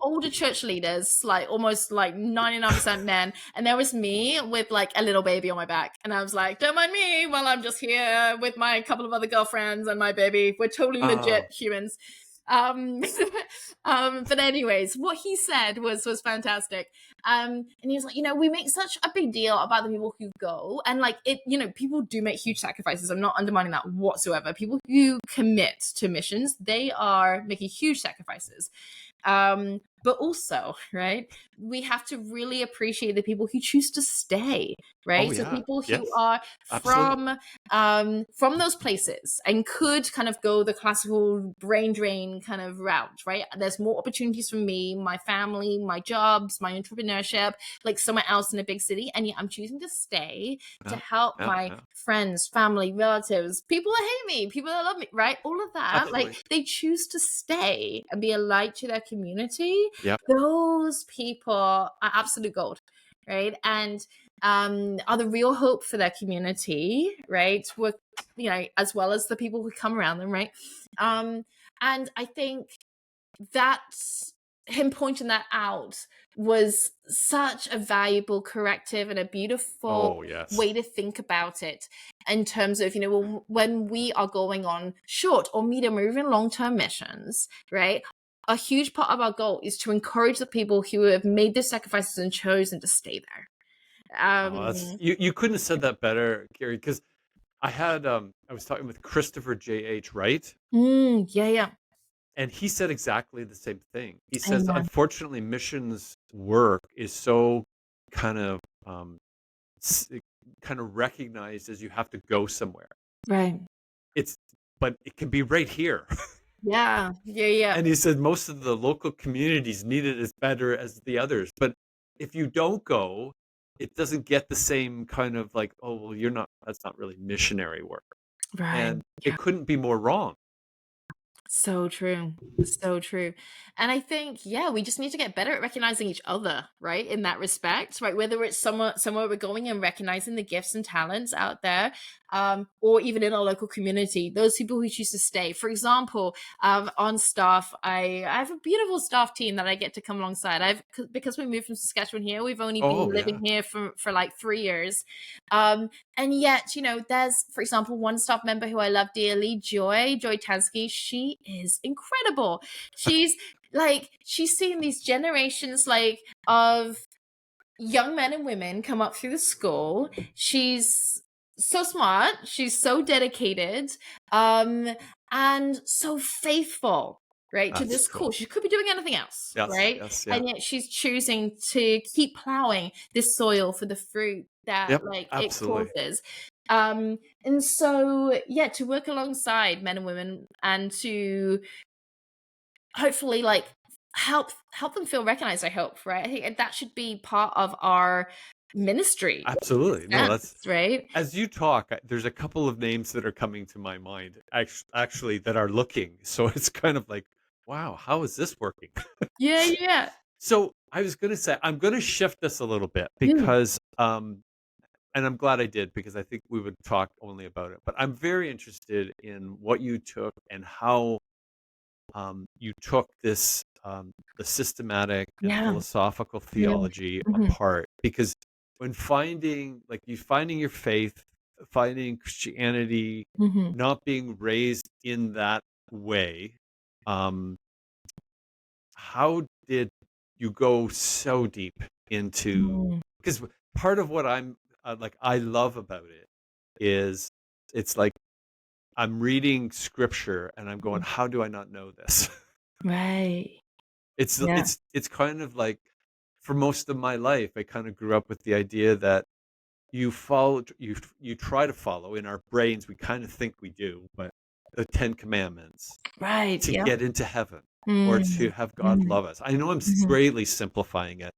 older church leaders, like almost like 99% men, and there was me with like a little baby on my back, and I was like, don't mind me while I'm just here with my couple of other girlfriends and my baby. We're totally legit Oh, humans. But anyways, what he said was fantastic. And he was like, we make such a big deal about the people who go, and like it, people do make huge sacrifices. I'm not undermining that whatsoever. People who commit to missions, they are making huge sacrifices. But also, right, we have to really appreciate the people who choose to stay, right? oh, So yeah. people who Yes. are Absolutely. from those places and could kind of go the classical brain drain kind of route, right? There's more opportunities for me, my family, my jobs, my entrepreneurship, like somewhere else in a big city, and yet I'm choosing to stay to Yeah. help Yeah. my Yeah. friends, family, relatives, people that hate me, people that love me, right? All of that, like Absolutely. they choose to stay and be a light to their community. Yep. Those people are absolute gold, right? And are the real hope for their community, right? With as well as the people who come around them, right? And I think that's him pointing that out was such a valuable corrective and a beautiful Oh, yes. way to think about it in terms of when we are going on short or medium or even long-term missions, right? A huge part of our goal is to encourage the people who have made the sacrifices and chosen to stay there. Oh, that's you couldn't have said that better, Kiri, because I was talking with Christopher J.H. Wright, Yeah. and he said exactly the same thing. He says, Amen. unfortunately, missions work is so kind of s- kind of recognized as you have to go somewhere. Right. It's but it can be right here. Yeah. And he said most of the local communities need it as better as the others. But if you don't go, it doesn't get the same kind of like, oh, well, that's not really missionary work. Right. And it couldn't be more wrong. So true. So true. And I think, yeah, we just need to get better at recognizing each other, right? In that respect, right? Whether it's somewhere we're going and recognizing the gifts and talents out there, or even in our local community, those people who choose to stay. For example, on staff, I have a beautiful staff team that I get to come alongside. Because we moved from Saskatchewan here, we've only been Oh, living yeah. here for like 3 years. And yet, there's, for example, one staff member who I love dearly, Joy Tansky. She she is incredible. She's like, she's seen these generations like of young men and women come up through the school. She's so smart, she's so dedicated, and so faithful, right, to That's this cool. school. She could be doing anything else, Yes, right? yes, yeah. And yet she's choosing to keep plowing this soil for the fruit that Yep, like it absolutely. causes. And so yeah, to work alongside men and women and to hopefully like help them feel recognized, I hope, right? I think that should be part of our ministry in Absolutely. a No, sense, that's right? as you talk, there's a couple of names that are coming to my mind actually that are looking. So it's kind of like, wow, how is this working? Yeah, yeah. So I was going to say, I'm going to shift this a little bit Mm, because, and I'm glad I did because I think we would talk only about it. But I'm very interested in what you took and how you took this the systematic and yeah, philosophical yeah. theology Mhm, apart because when finding your faith, finding Christianity, mhm, not being raised in that way, um how did you go so deep into mm, because part of what I'm like I love about it is it's like I'm reading scripture and I'm going, mhm. how do I not know this? Right. It's Yeah. it's kind of like for most of my life, I kind of grew up with the idea that you try to follow in our brains. We kind of think we do, but the Ten Commandments Right. to Yeah. get into heaven or to Mm, have God mm, love us. I know I'm mhm. greatly simplifying it,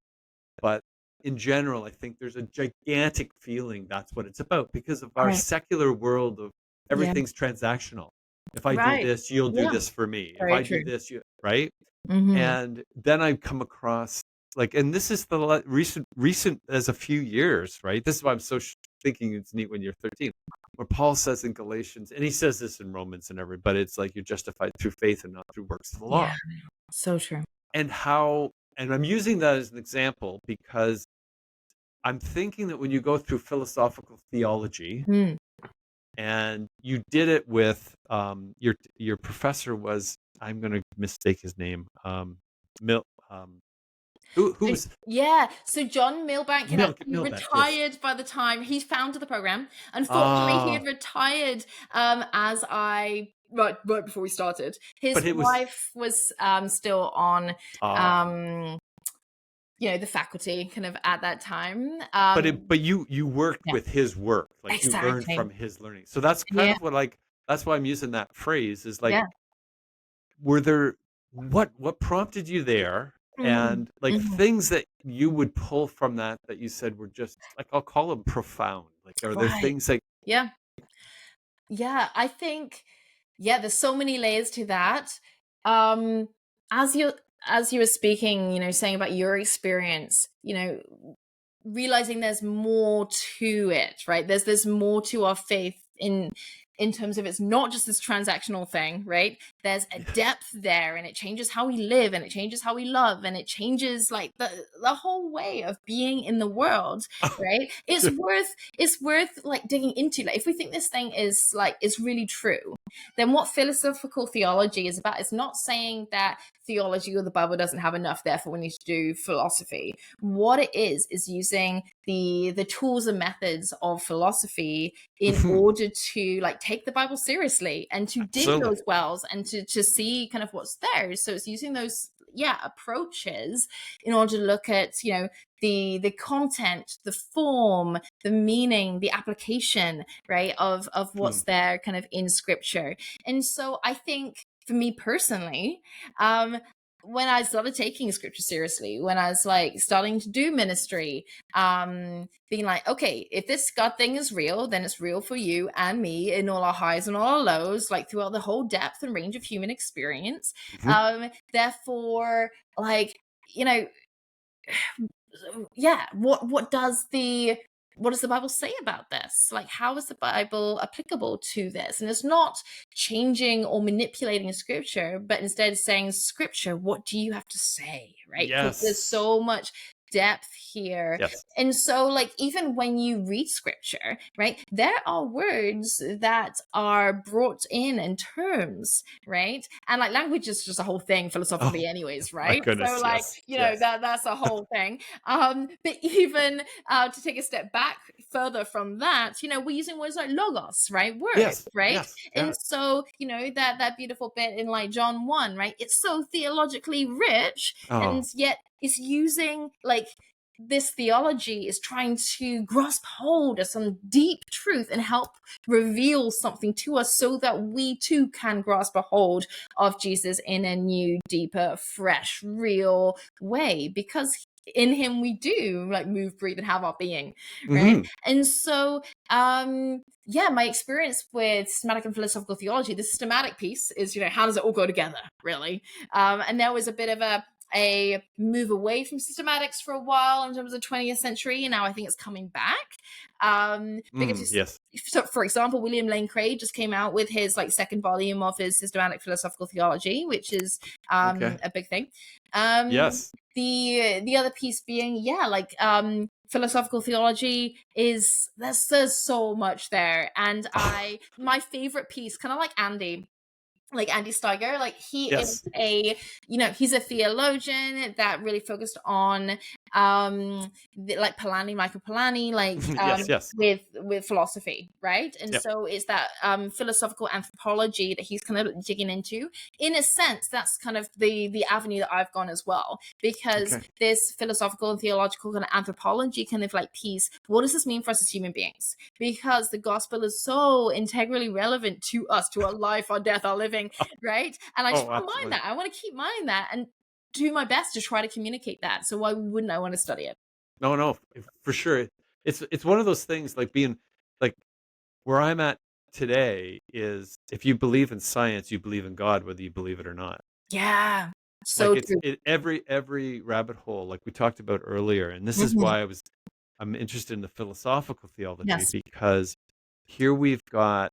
but in general, I think there's a gigantic feeling that's what it's about because of our Right. secular world of Yeah. everything's transactional. If I do Right. this, you'll do Yeah. this for me. If Very I do true. this, you right? Mhm. And then I come across like, and this is the recent as a few years, right? This is why I'm so thinking it's neat when you're 13, where Paul says in Galatians, and he says this in Romans and everybody, but it's like you're justified through faith and not through works of the Yeah. law. So true. And how, and I'm using that as an example because I'm thinking that when you go through philosophical theology Mm. and you did it with your professor was I'm going to mistake his name Mil who So was yeah, so John Milbank had actually Milbank, yes. retired by the time he founded the program. Unfortunately, he had Ah, retired as I right before we started. His but it was wife was still on ah, um the faculty kind of at that time. but you worked Yeah, with his work, like you learned exactly. from his learning. So that's kind Yeah, of what like that's why I'm using that phrase is like yeah. were there what prompted you there Mhm, and like mhm. things that you would pull from that that you said were just like I'll call them profound. Like are there Right. things like Yeah. Yeah, I think yeah, there's so many layers to that. Um as you as you were speaking, saying about your experience, realizing there's more to it, right? There's more to our faith in terms of it's not just this transactional thing, right? There's a depth there and it changes how we live and it changes how we love and it changes like the whole way of being in the world, right? It's worth like digging into. Like if we think this thing is really true, then what philosophical theology is about is not saying that theology or the Bible doesn't have enough, therefore we need to do philosophy. What it is using the tools and methods of philosophy in order to like take the Bible seriously and to dig absolutely. those wells and to see kind of what's there. So it's using those approaches in order to look at the content, the form, the meaning, the application, right, of Hmm. what's there kind of in scripture. And so I think for me personally, um when I started taking scripture seriously, when I was like starting to do ministry, being like, okay, if this God thing is real, then it's real for you and me in all our highs and all our lows, like throughout the whole depth and range of human experience. Hmm. Therefore, like, you know, yeah, what does the Bible say about this? Like, how is the Bible applicable to this? And it's not changing or manipulating scripture, but instead saying, scripture, what do you have to say? Right? Because there's Yes. so much depth here. Yes. And so, like, even when you read scripture, right, there are words that are brought in terms, right? And like language is just a whole thing Oh philosophically, anyways, my right? So, goodness. like, Yes. you know, Yes. that's a whole thing. But even to take a step back further from that, you know, we're using words like logos, right? Words, Yes. right? Yes. And Yeah. so, you know, that beautiful bit in like John 1, right? It's so theologically rich, and Oh. yet it's using like this theology is trying to grasp hold of some deep truth and help reveal something to us so that we too can grasp a hold of Jesus in a new, deeper, fresh, real way, because in him we do like move, breathe, and have our being, right? Hmm. And so yeah, my experience with systematic and philosophical theology, the systematic piece is, you know, how does it all go together, really? And there was a bit of a move away from systematics for a while in terms of the 20th century, and now I think it's coming back. Because Yes. so, for example, William Lane Craig just came out with his like second volume of his systematic philosophical theology, which is Okay. a big thing. Um, Yes. the other piece being, yeah, like philosophical theology is there's so much there, and my favorite piece, kind of like Andy Steiger, like he is Yes. a, you know, he's a theologian that really focused on like Michael Polanyi, like Yes. Yes. with philosophy, right? And Yep. so it's that philosophical anthropology that he's kind of digging into. In a sense, that's kind of the avenue that I've gone as well, because Okay. this philosophical and theological kind of anthropology kind of like piece, what does this mean for us as human beings? Because the gospel is so integrally relevant to us, to our life, our death, our living, right? And I just Oh, want to mind absolutely. that. I want to keep mind that and do my best to try to communicate that. So why wouldn't I want to study it? No, no, for sure. It's one of those things like being like where I'm at today is if you believe in science, you believe in God, whether you believe it or not. Yeah. Like So true. every rabbit hole, like we talked about earlier, and this is Mhm. why I'm interested in the philosophical theology Yes. because here we've got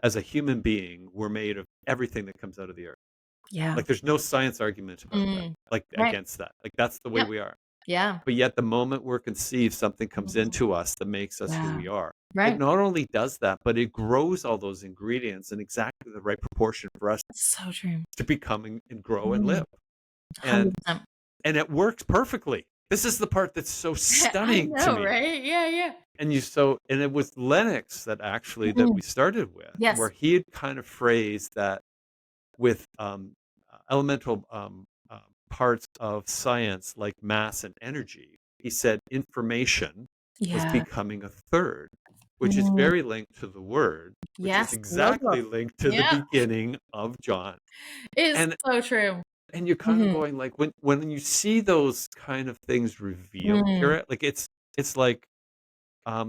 as a human being, we're made of everything that comes out of the earth. Yeah. Like there's no science argument about that, Mm. like Right. against that. Like that's the way Yep. we are. Yeah. But yet the moment we're conceived, something comes Mhm. into us that makes us who Yeah. we are. It Right. not only does that, but it grows all those ingredients in exactly the right proportion for us So true. to become and grow and Mm. live. And 100%. and it works perfectly. This is the part that's so I stunning to know, me. right? Yeah, yeah. And it was Lennox that Mm. we started with, where Yes. he had kind of phrased that with elemental parts of science like mass and energy. He said information was Yeah. becoming a third, which is Mm. very linked to the word, which is Yes. exactly Logos. linked to the Yeah. beginning of John. It's And so true. and you're kind of Mhm. going like when you see those kind of things revealed, Mm. Kira, like it's like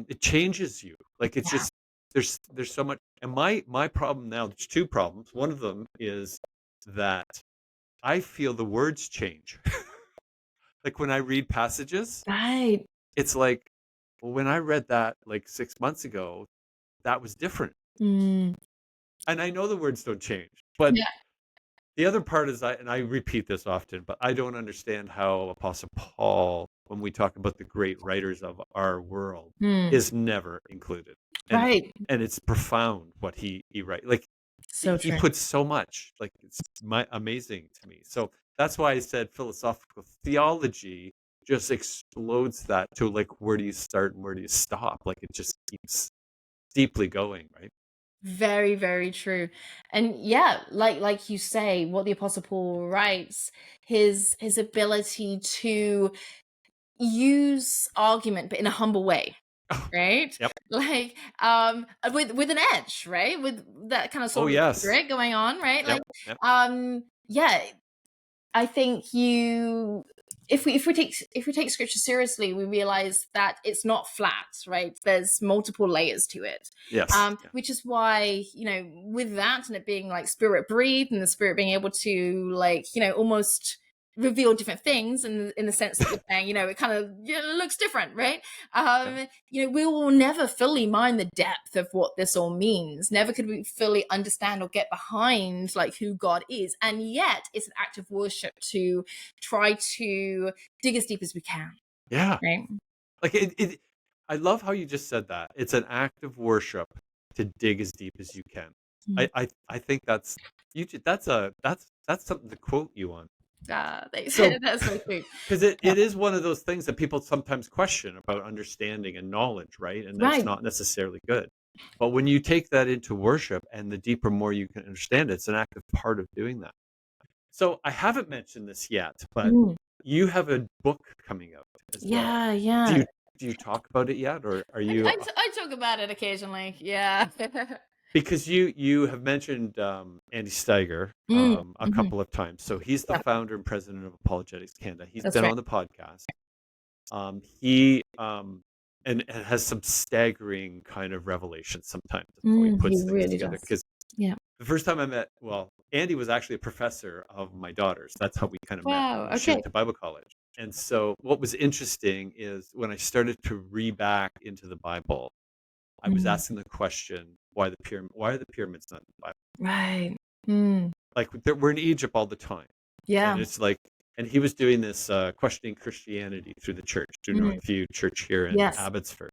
it changes you. Like it's Yeah. just there's so much. And my problem now, there's two problems. One of them is that I feel the words change. Like when I read passages, Right. it's like, well, when I read that like 6 months ago, that was different. Mm. And I know the words don't change, but Yeah. the other part is and I repeat this often, but I don't understand how Apostle Paul, when we talk about the great writers of our world, Mm. is never included. And Right. and it's profound what he writes. Like So he true. puts so much, like it's amazing to me. So that's why I said philosophical theology just explodes that to like where do you start and where do you stop? Like it just keeps deeply going, right? Very, very true. And yeah, like you say, what the Apostle Paul writes, his ability to use argument but in a humble way, right? Yep. Like with an edge, right? With that kind of Oh sort of yes. spirit going on, right? Yep. Like Yep. yeah, I think you if we take scripture seriously, we realize that it's not flat, right? There's multiple layers to it. Yes. Yeah. Which is why, you know, with that and it being like spirit breathed and the spirit being able to like, you know, almost reveal different things in the sense that you're saying, it kind of looks different, right? Yeah. We will never fully mine the depth of what this all means. Never could we fully understand or get behind like who God is. And yet it's an act of worship to try to dig as deep as we can, Yeah. right? Like I love how you just said that. It's an act of worship to dig as deep as you can. Mm. I think that's that's something to quote you on. So That's so true. because it is one of those things that people sometimes question about understanding and knowledge, right? And that's Right. not necessarily good. But when you take that into worship and the deeper more you can understand it, it's an active part of doing that. So I haven't mentioned this yet, but Mm. you have a book coming out as well. Yeah, Do yeah. you talk about it yet, or are I, you I, I talk about it occasionally. Yeah. because you have mentioned Andy Steiger Mm, a mhm. couple of times. So he's the Yeah, founder and president of Apologetics Canada. He's that's been right. on the podcast. He and has some staggering kind of revelations sometimes of how he He puts things really together. does. Because Yeah. the first time I met, well, Andy was actually a professor of my daughter's. That's how we kind of met Wow. when she Okay. went to Bible college. And so what was interesting is when I started to read back into the Bible, I was Mm, asking the question, why are the pyramids not in the Bible? right. Mm, Like we're in Egypt all the time. And yeah. it's like, and he was doing this questioning Christianity through the church, through Mm, Northview Church here in yes. Abbotsford.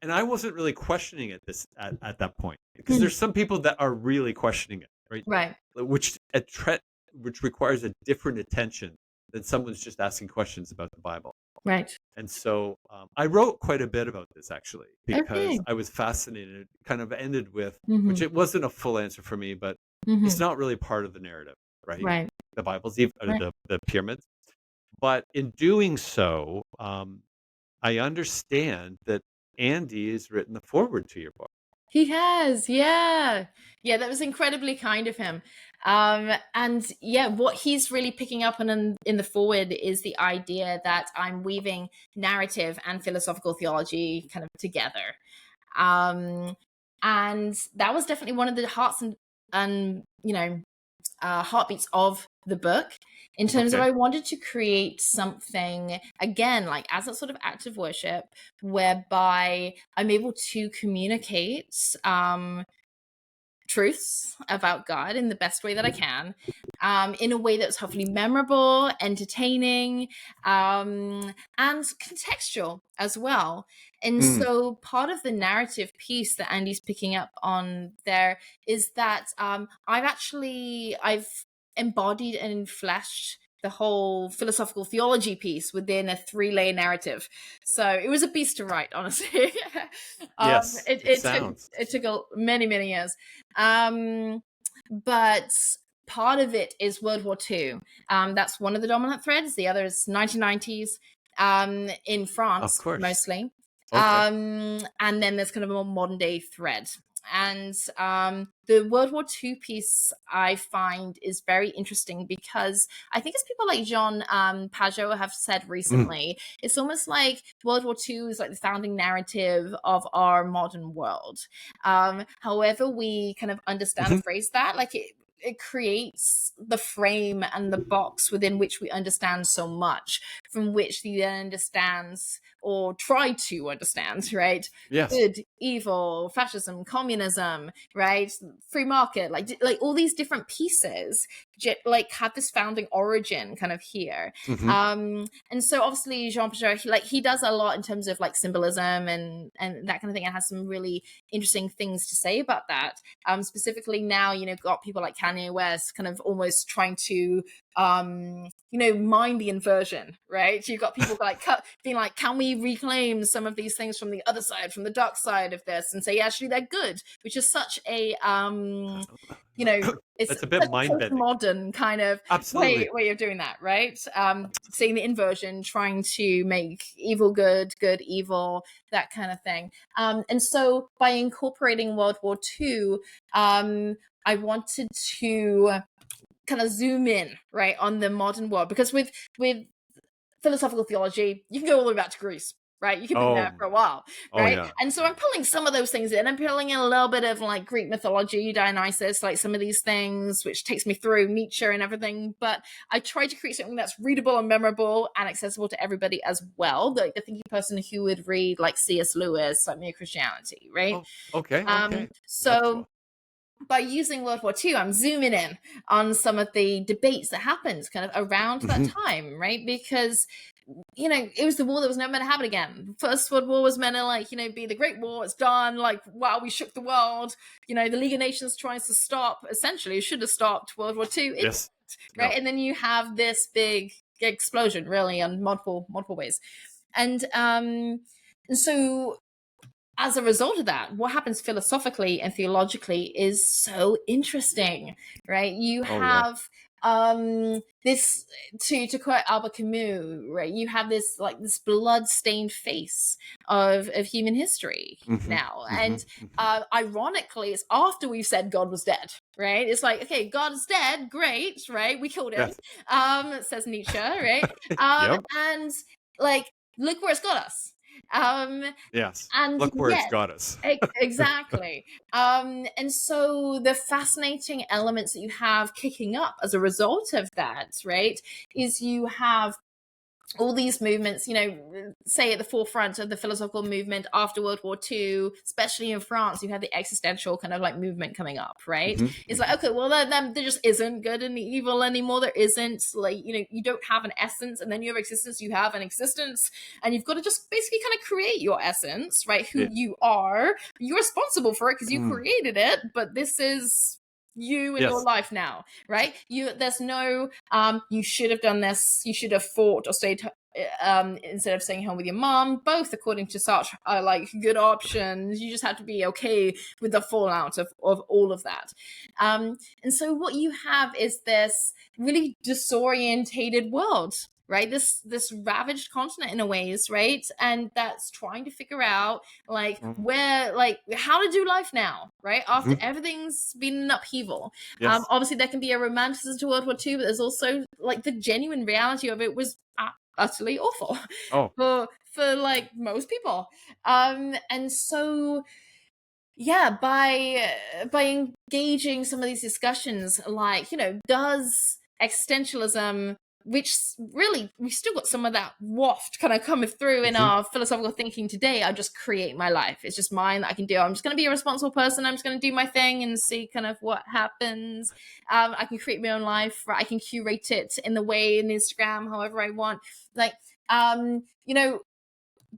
And I wasn't really questioning it at that point because Mm, there's some people that are really questioning it, right? right. Which requires a different attention than someone's just asking questions about the Bible. Right. And so I wrote quite a bit about this actually because Okay. I was fascinated. It kind of ended with, Hmm. which it wasn't a full answer for me, but it's Hmm. not really part of the narrative, right? Right. The Bible's even Right. the pyramids. But in doing so, I understand that Andy has written the foreword to your book. He has, yeah. Yeah, that was incredibly kind of him. And yeah, what he's really picking up on in the forward is the idea that I'm weaving narrative and philosophical theology kind of together. Um, and that was definitely one of the hearts and heartbeats of the book in terms of Okay. I wanted to create something again like as a sort of act of worship whereby I'm able to communicate truths about God in the best way that I can, in a way that's hopefully memorable, entertaining, and contextual as well. And Mm, so, part of the narrative piece that Andy's picking up on there is that I've embodied and fleshed the whole philosophical theology piece within a 3-layer narrative. So it was a beast to write, honestly. yes, it, it it took sounds. it took many years, um, but part of it is World War II. That's one of the dominant threads. The other is 1990s in Of France, course. mostly. Okay. And then there's kind of a more modern day thread. And the World War II piece I find is very interesting because I think, as people like Jean Pajot have said Mm. recently, it's almost like World War II is like the founding narrative of our modern world. However, we kind of understand or Mhm. phrase that, like it creates the frame and the box within which we understand so much, from which we then understands or try to understand, right? Yes. Good, evil, fascism, communism, right? Free market, like all these different pieces, like have this founding origin kind of here. Hmm. And so obviously Jean Piaget, he does a lot in terms of like symbolism and that kind of thing, and has some really interesting things to say about that. Specifically now, got people like Kanye West kind of almost trying to mind the inversion, right? You've got people like being like, can we reclaim some of these things from the other side, from the dark side of this, and say actually they're good, which is such a it's That's a bit such a mind bending. postmodern kind of Absolutely. way of doing that, right? Seeing the inversion, trying to make evil good, good evil, that kind of thing. And so by incorporating World War II, I wanted to kind of zoom in right on the modern world, because with philosophical theology you can go all the way back to Greece, right? You could be there Oh, for a while, oh right? yeah. And so I'm pulling some of those things in. I'm pulling in a little bit of like Greek mythology, Dionysus, like some of these things, which takes me through Nietzsche and everything. But I try to create something that's readable and memorable and accessible to everybody as well. Like the thinking person who would read like C.S. Lewis, like Mere Christianity, right? Oh, okay, okay. That's So cool. by using World War II, I'm zooming in on some of the debates that happened kind of around that Mhm. time, right? Because, it was the war that was never meant to happen again. First World War was meant to, like, be the Great War. It's done. Like, wow, we shook the world. The League of Nations tries to stop, essentially, it should have stopped World War II. It Yes. didn't, No. right? And then you have this big explosion, really, on multiple ways. And so as a result of that, what happens philosophically and theologically is so interesting, right? You Oh yeah. have this, to quote Albert Camus, right? You have this blood-stained face of human history Mhm. now. And Mhm. Mhm. ironically, it's after we've said God was dead, right? It's like, okay, God is dead, great, right? We killed him, Yes. says Nietzsche, right? um Yep. and like, look where it's got us. um Yes. and Look where it's yet, got us. exactly. And so the fascinating elements that you have kicking up as a result of that, right, is you have all these movements, say at the forefront of the philosophical movement after World War II, especially in France, you have the existential kind of like movement coming up, right? Mhm. It's like, Mhm. okay, well, there just isn't good and evil anymore. There isn't, like, you don't have an essence, and then you have existence, you have an existence, and you've got to just basically kind of create your essence, right? Who Yeah. you are. You're responsible for it because you Mm. created it, but this is you in your Yes. life now, right? There's no you should have done this, you should have fought or stayed instead of staying home with your mom. Both, according to Sartre, are like good options. You just have to be okay with the fallout of all of that. And so what you have is this really disorientated world, right? This ravaged continent in a ways, right? And that's trying to figure out like Mhm. where, like, how to do life now, right? After Mhm. everything's been an upheaval. Yes. Obviously there can be a romanticism to World War II, but there's also like the genuine reality of it was utterly awful Oh. for like most people. And so yeah, by engaging some of these discussions, like, does existentialism, which really we've still got some of that waft kind of coming through in Mhm. our philosophical thinking today. I just create my life, it's just mine that I can do. I'm just going to be a responsible person, I'm just going to do my thing and see kind of what happens. I can create my own life, right? I can curate it in the way in Instagram however I want. Like,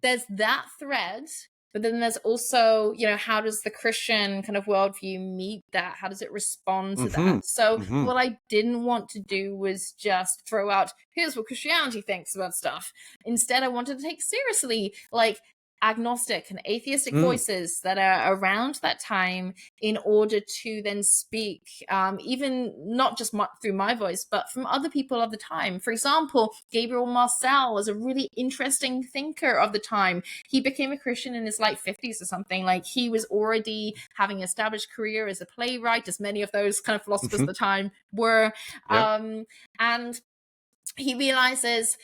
there's that thread, but then there's also, how does the Christian kind of worldview meet that? How does it respond to Mhm. that? So Mhm. what I didn't want to do was just throw out, here's what Christianity thinks about stuff. Instead, I wanted to take seriously, like, agnostic and atheistic Mm. voices that are around that time, in order to then speak, even not just through my voice, but from other people of the time. For example, Gabriel Marcel was a really interesting thinker of the time. He became a Christian in his late 50s or something. Like, he was already having an established career as a playwright, as many of those kind of philosophers at Mhm. the time were. Yeah. And he realizes,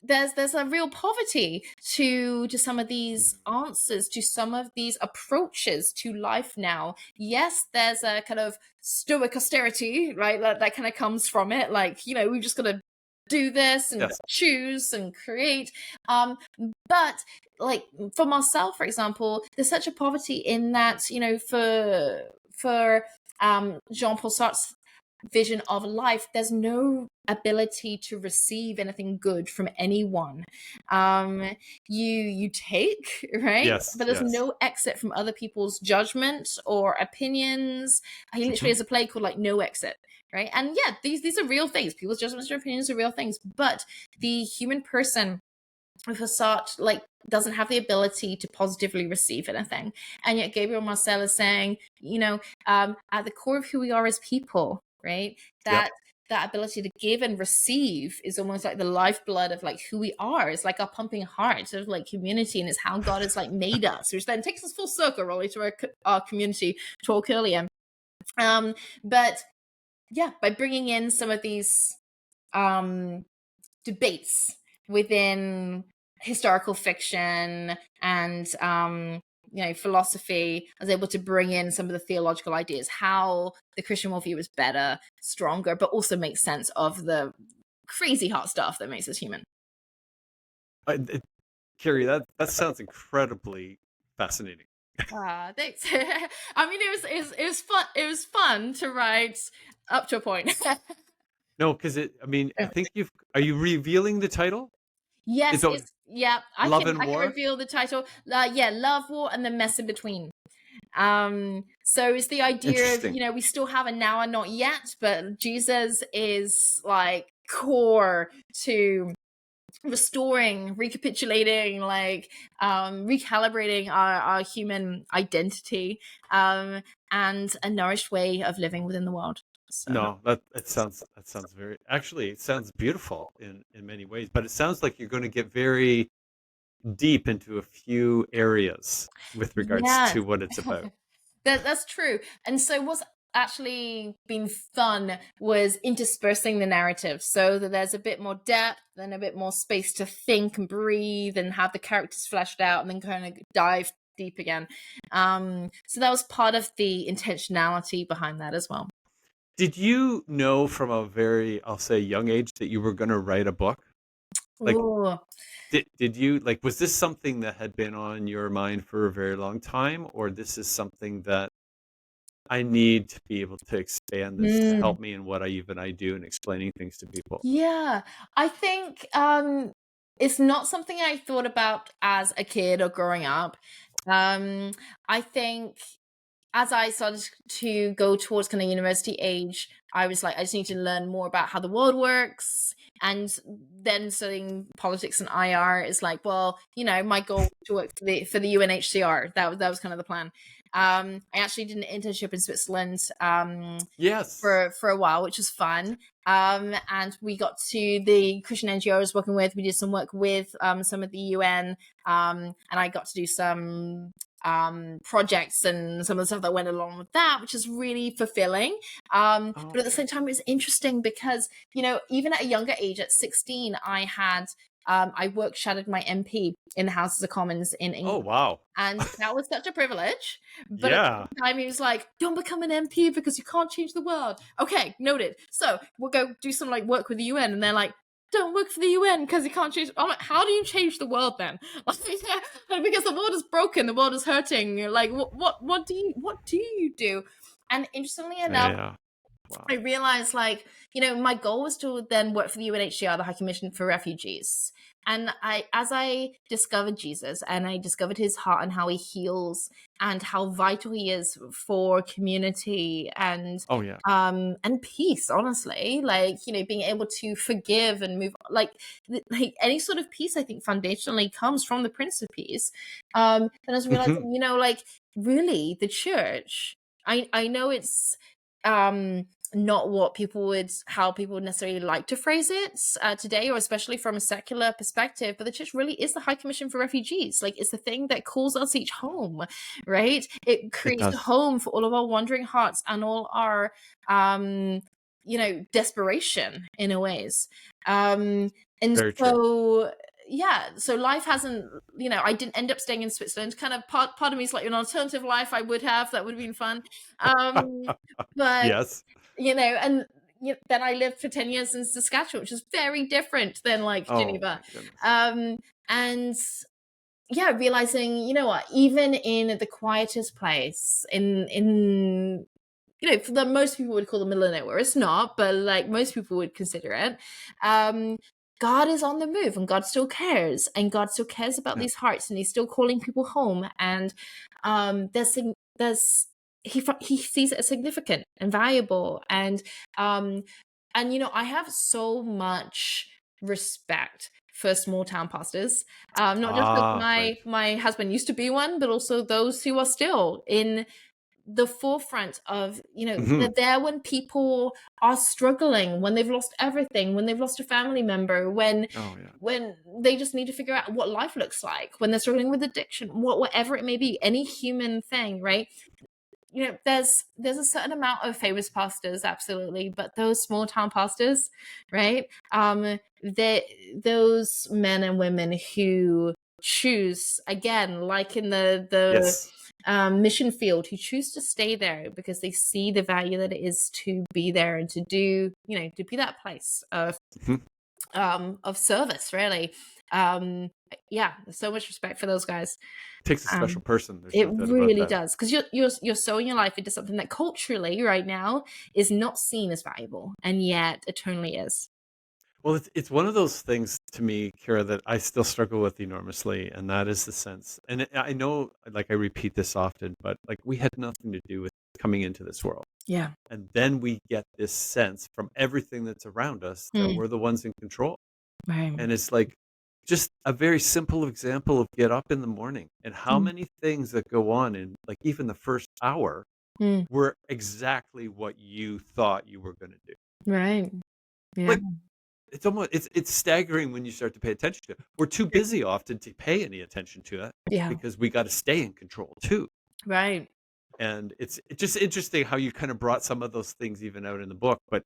there's a real poverty to some of these Mhm. answers, to some of these approaches to life now. Yes, there's a kind of stoic austerity, right, that kind of comes from it, like, we've just got to do this and Yes. choose and create. But like, for myself, for example, there's such a poverty in that, for Jean-Paul Sartre's vision of life, there's no ability to receive anything good from anyone. You take, right, Yes. but there's Yes. no exit from other people's judgment or opinions. He literally Mhm. has a play called like No Exit, right? And yeah, these are real things. People's judgments or opinions are real things, but the human person with Sartre, like, doesn't have the ability to positively receive anything. And yet Gabriel Marcel is saying, at the core of who we are as people, right, Yep. that ability to give and receive is almost like the lifeblood of like who we are. It's like our pumping heart of like community, and it's how God has like made us, which then takes us full circle really to our community talk earlier. But yeah, by bringing in some of these debates within historical fiction and philosophy. I was able to bring in some of the theological ideas, how the Christian worldview is better, stronger, but also makes sense of the crazy hot stuff that makes us human. Kiri, that sounds incredibly fascinating. Thanks. I mean, it was fun. It was fun to write up to a point. No, because I think are you revealing the title? Yes, It's it's yeah. Love and I can War? reveal the title. Yeah, Love, War, and the Mess in Between. So it's the idea of, Interesting. we still have a now and not yet, but Jesus is like core to restoring, recapitulating, like recalibrating our human identity, and a nourished way of living within the world. So No, that sounds very actually it sounds beautiful in many ways, but it sounds like you're going to get very deep into a few areas with regards yeah. to what it's about. That's true. And so what's actually been fun was interspersing the narrative so that there's a bit more depth and a bit more space to think and breathe and have the characters fleshed out and then kind of dive deep again. So that was part of the intentionality behind that as well. Did you know from a very, I'll say, young age that you were going to write a book? Like, Ooh. did you like? Was this something that had been on your mind for a very long time, or this is something that I need to be able to expand this to Mm. help me in what I do and explaining things to people? Yeah, I think it's not something I thought about as a kid or growing up. I think as I started to go towards kind of university age, I was like, I just need to learn more about how the world works. And then studying politics and IR is like, well, my goal was to work for the UNHCR. That was kind of the plan. I actually did an internship in Switzerland Yes. for a while, which was fun. And we got to the Christian NGO I was working with. We did some work with some of the UN, and I got to do some projects and some of the stuff that went along with that, which is really fulfilling. But at the same time, it was interesting because, even at a younger age, at 16, I work shadowed my MP in the Houses of Commons in England. Oh, wow. And that was such a privilege. But at Yeah. the time, he was like, don't become an MP because you can't change the world. Okay, noted. So we'll go do some work with the UN. And they're like, don't work for the UN because you can't change. I'm like, how do you change the world then? Because the world is broken, the world is hurting. Like, what do you do? And interestingly enough, Yeah. Wow. I realized, my goal was to then work for the UNHCR, the High Commission for Refugees. And as I discovered Jesus and I discovered his heart and how he heals and how vital he is for community and Oh, yeah. and peace, honestly, being able to forgive and move, any sort of peace, I think foundationally comes from the Prince of Peace. Then I was realizing, really the church, I know it's not how people would necessarily like to phrase it today, or especially from a secular perspective, but the church really is the High Commission for Refugees. It's the thing that calls us each home, right? It creates a home for all of our wandering hearts and all our desperation in a ways. And Very so true. yeah, so life hasn't, I didn't end up staying in Switzerland. Kind of part of me is like, an alternative life I would have, that would have been fun. But Yes. and then I lived for 10 years in Saskatchewan, which is very different than Geneva. My goodness. And yeah, realizing, what, even in the quietest place in for the most people would call the middle of nowhere. It's not, but most people would consider it. God is on the move and God still cares, and God still cares about these hearts, and he's still calling people home. And he sees it as significant and valuable. And I have so much respect for small town pastors, not just because Right. my husband used to be one, but also those who are still in the forefront of, they're there when people are struggling, when they've lost everything, when they've lost a family member, when they just need to figure out what life looks like, when they're struggling with addiction, whatever it may be, any human thing, right? there's a certain amount of famous pastors, absolutely, but those small town pastors, right? Those men and women who choose, again, like in the Yes. mission field, who choose to stay there because they see the value that it is to be there and to do, to be that place Mhm. of service, really. Um, yeah, so much respect for those guys. Takes a special Um, person. There's it no doubt about really that. does, because you're sowing your life into something that culturally right now is not seen as valuable, and yet eternally is. Well, it's one of those things to me, Kira, that I still struggle with enormously, and that is the sense. And I know, like I repeat this often, but like we had nothing to do with coming into this world, Yeah. and then we get this sense from everything that's around us that Mm, we're the ones in control. right. And it's like just a very simple example of get up in the morning and how Mm, many things that go on in like even the first hour mm, were exactly what you thought you were going to do. right. Yeah. Like it's almost it's staggering when you start to pay attention to it. We're too busy often to pay any attention to it Yeah. because we got to stay in control too. Right. And it's just interesting how you kind of brought some of those things even out in the book. But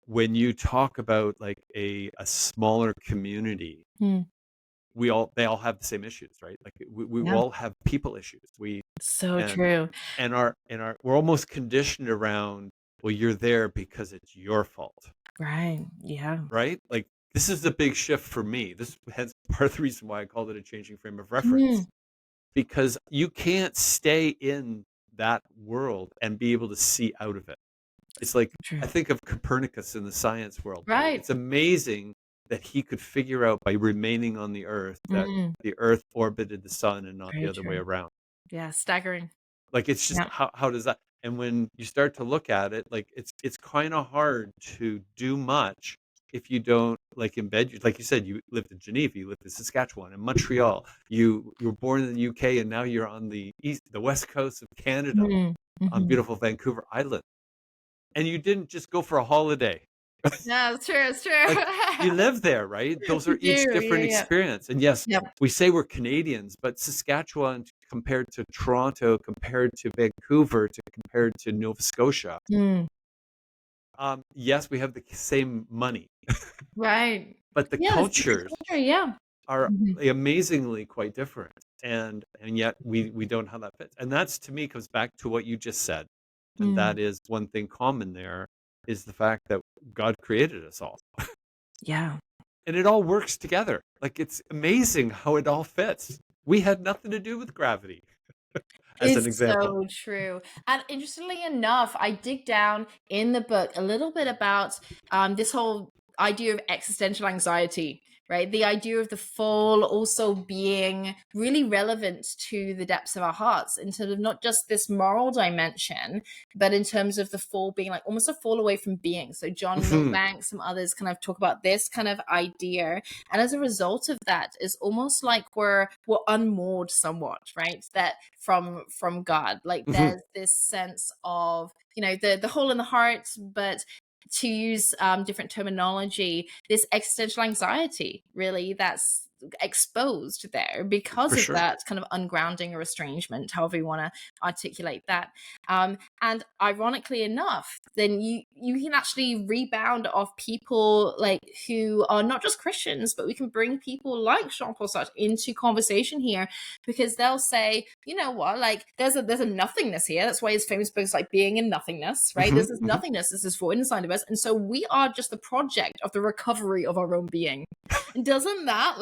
when you talk about like a smaller community, Mm, they all have the same issues, right? Like we yeah. all have people issues. So And true. our we're almost conditioned around, well, you're there because it's your fault, Right. Yeah. right? Like this is a big shift for me. This hence part of the reason why I called it a changing frame of Mm, reference, because you can't stay in that world and be able to see out of it. It's like true. I think of Copernicus in the science world, right? Right. It's amazing that he could figure out by remaining on the earth that Mm, the earth orbited the sun and not the very other way true. around. Yeah. Staggering. Like it's just Yeah. how does that, and when you start to look at it, like it's kind of hard to do much if you don't like embed like you said, you lived in Geneva, you lived in Saskatchewan and Montreal, you were born in the UK and now you're on the west coast of Canada Mm, on hmm. beautiful Vancouver Island. And you didn't just go for a holiday. Yeah, it's true. It's true. Like, you live there, right? Those You are each do. Yeah. different Yeah. experience. And yes, Yep. we say we're Canadians, but Saskatchewan compared to Toronto, compared to Vancouver, compared to Nova Scotia, Mm, yes, we have the same money, right. but the Yeah. It's different cultures culture. Yeah. are Mhm. amazingly quite different. And yet we don't know how that fits. And that's to me comes back to what you just said. And Mm, that is one thing common there is the fact that God created us all. yeah. And it all works together. Like it's amazing how it all fits. We had nothing to do with gravity, as an It's example. so true. And interestingly enough, I dig down in the book a little bit about this whole idea of existential anxiety, right? The idea of the fall also being really relevant to the depths of our hearts in terms of not just this moral dimension, but in terms of the fall being like almost a fall away from being. So John Mhm, Milbank, some others kind of talk about this kind of idea. And as a result of that, it's almost like we're unmoored somewhat, right? That from God. Like mhm, there's this sense of, the hole in the heart, but to use different terminology, this existential anxiety really that's exposed there for because of sure. that kind of ungrounding or estrangement, however you want to articulate that. And ironically enough, then you can actually rebound off people like who are not just Christians, but we can bring people like Jean-Paul Sartre into conversation here, because they'll say, you know what, like there's a nothingness here. That's why his famous books like Being in Nothingness, right? Mhm, There's this mhm. nothingness, this is void inside of us, and so we are just the project of the recovery of our own being. And doesn't that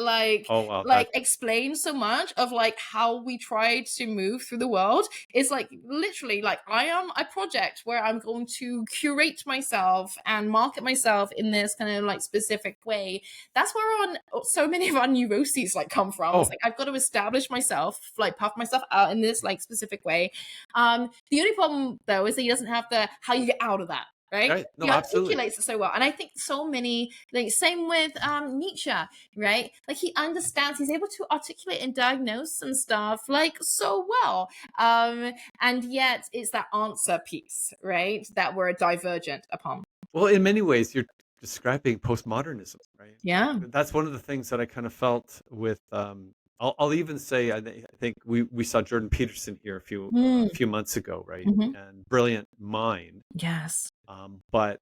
Oh, wow. like explain so much of like how we try to move through the world? It's like literally like I am a project where I'm going to curate myself and market myself in this kind of like specific way. That's where on so many of our neuroses like come from. It's Oh, like I've got to establish myself, like puff myself out in this like specific way. The only problem though is that he doesn't have the how you get out of that, right? right. He No, absolutely. articulates it so well. And I think so many, like, same with Nietzsche, right? Like, he understands, he's able to articulate and diagnose some stuff, like, so well. And yet, it's that answer piece, right? That we're divergent upon. Well, in many ways, you're describing postmodernism, right? Like Yeah. that's one of the things that I kind of felt with I'll even say I think we saw Jordan Peterson here a Mm, few months ago, right? mhm. And brilliant mind. Yes. But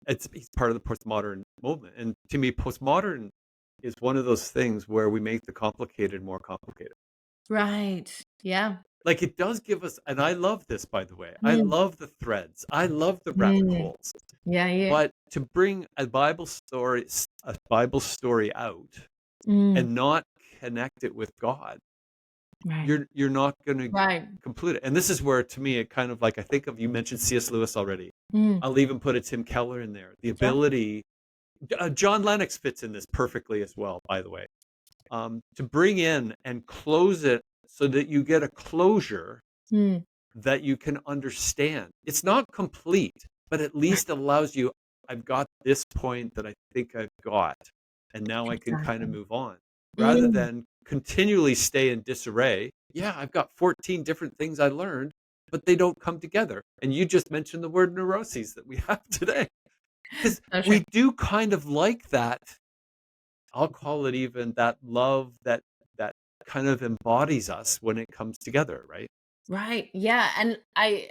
it's he's part of the postmodern movement, and to me, postmodern is one of those things where we make the complicated more complicated. Right. Yeah. Like it does give us, and I love this, by the way. I Mm, love the threads. I love the rabbit mm. holes. Yeah, yeah. But to bring a Bible story out Mm, and not connect it with God, right. you're not going to Right. complete it. And this is where, to me, it kind of like I think of you mentioned C.S. Lewis already. Mm, I'll even put a Tim Keller in there. The sure. ability, John Lennox fits in this perfectly as well, by the way. To bring in and close it so that you get a closure Mm, that you can understand. It's not complete, but at right. least allows you, I've got this point that I think I've got, and now I can kind of Exactly. move on rather Mm, than continually stay in disarray. Yeah, I've got 14 different things I learned, but they don't come together. And you just mentioned the word neuroses that we have today because so true. we do kind of like that. I'll call it even that love that kind of embodies us when it comes together, right? Right. Yeah. And I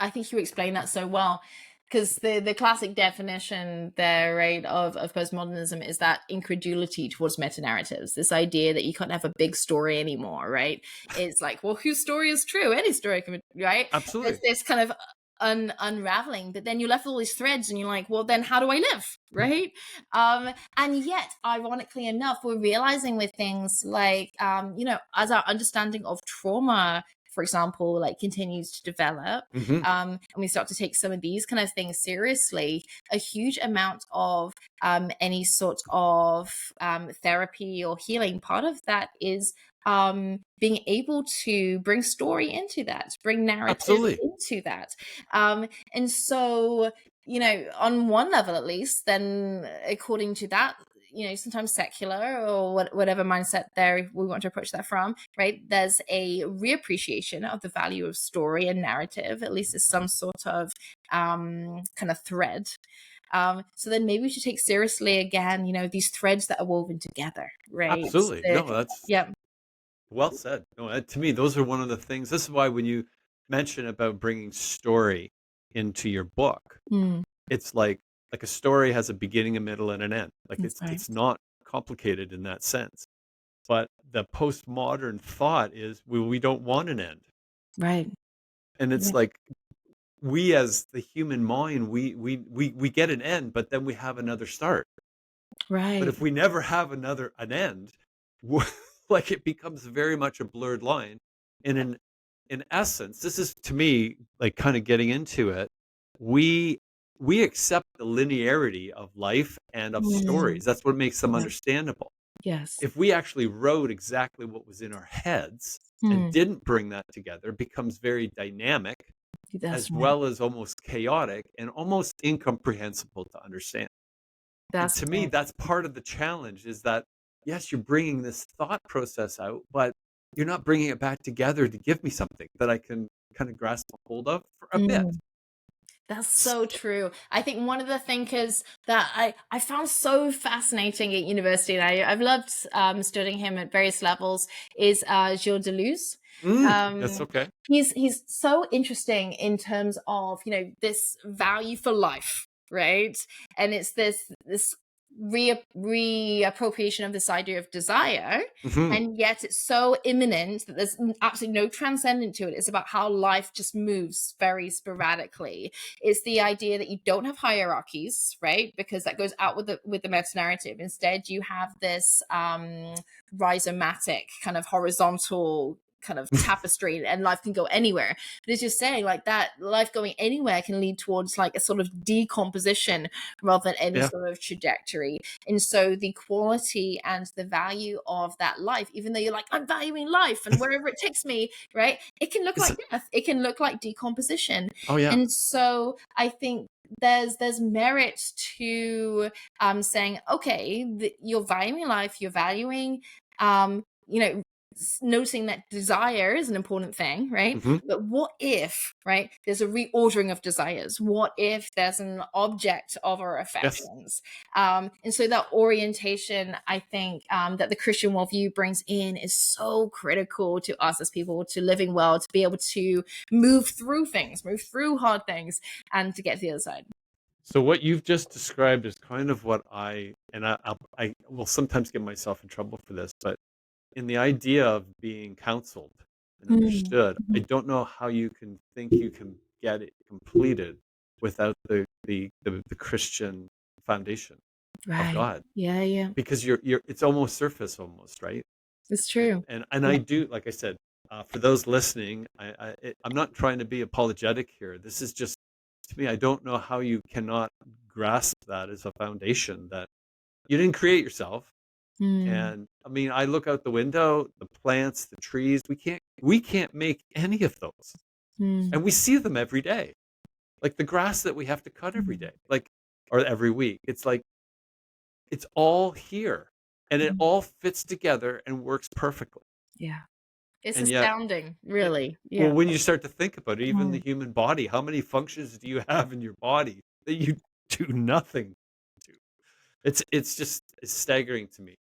think you explained that so well. Because the classic definition there, right, of postmodernism is that incredulity towards meta narratives. This idea that you can't have a big story anymore, right? It's like, well, whose story is true? Any story can be, right? There's Absolutely. this kind of unraveling, but then you're left with all these threads, and you're like, well, then how do I live, right? And yet, ironically enough, we're realizing with things like, as our understanding of trauma, for example, like continues to develop, Hmm. and we start to take some of these kind of things seriously, a huge amount of any sort of therapy or healing, part of that is being able to bring story into that, bring narrative Absolutely. into that. And so, on one level at least, then according to that, sometimes secular or whatever mindset there we want to approach that from, right? There's a reappreciation of the value of story and narrative, at least as some sort of kind of thread. So then maybe we should take seriously again, these threads that are woven together, right? Absolutely. The, No, that's yeah. well said. No, to me, those are one of the things. This is why when you mention about bringing story into your book, Mm, it's like a story has a beginning, a middle, and an end. Like that's right. it's not complicated in that sense. But the postmodern thought is we don't want an end. Right. And it's Yeah. like we as the human mind, we get an end, but then we have another start. But Right. if we never have an end, like it becomes very much a blurred line. And in essence, this is to me like kind of getting into it. We we accept the linearity of life and of Mm, stories. That's what makes them yeah. understandable. Yes. If we actually wrote exactly what was in our heads and Mm, didn't bring that together, it becomes very dynamic that's as right. well as almost chaotic and almost incomprehensible to understand. And That's to me, right. that's part of the challenge is that, yes, you're bringing this thought process out, but you're not bringing it back together to give me something that I can kind of grasp a hold of for a bit. Mm. That's S- so true. I think one of the thinkers that I found so fascinating at university, and I've loved studying him at various levels, is Gilles Deleuze. that's Um, okay. he's so interesting in terms of this value for life, right? And it's this reappropriation of this idea of desire, Hmm. and yet it's so imminent that there's absolutely no transcendent to it. It's about how life just moves very sporadically. It's the idea that you don't have hierarchies, right? Because that goes out with the meta narrative. Instead, you have this rhizomatic kind of horizontal kind of tapestry, and life can go anywhere. But it's just saying like that life going anywhere can lead towards like a sort of decomposition rather than any Yeah. sort of trajectory. And so the quality and the value of that life, even though you're like, I'm valuing life and wherever it takes me, right? It can look It's, like death. It can look like decomposition. oh, yeah. And so I think there's merit to saying, okay, you're valuing life, you're valuing, um, you know, noting that desire is an important thing, right? Hmm. But what if, right, there's a reordering of desires? What if there's an object of our Yes. affections? And so that orientation, I think, that the Christian worldview brings in is so critical to us as people to living well, to be able to move through things, move through hard things, and to get to the other side. So what you've just described is kind of what I will sometimes get myself in trouble for this, but in the idea of being counseled and Mm. understood, I Mhm. don't know how you can think you can get it completed without the Christian foundation of Right. God, Yeah, yeah. because you're it's almost surface almost, right? It's And true. and Yeah. I do, like I said, for those listening, I'm not trying to be apologetic here. This is just, to me, I don't know how you cannot grasp that as a foundation that you didn't create yourself. Mm, And I mean, I look out the window, the plants, the trees, we can't make any of those. mm, And we see them every day. Like the grass that we have to cut every mm, day, like, or every week. It's like it's all here and it mm. all fits together and works perfectly. Yeah. It's And yet, astounding, it, really. well, Yeah. when you start to think about it, even the Mm. human body, how many functions do you have in your body that you do nothing to? It's just, it's staggering to me.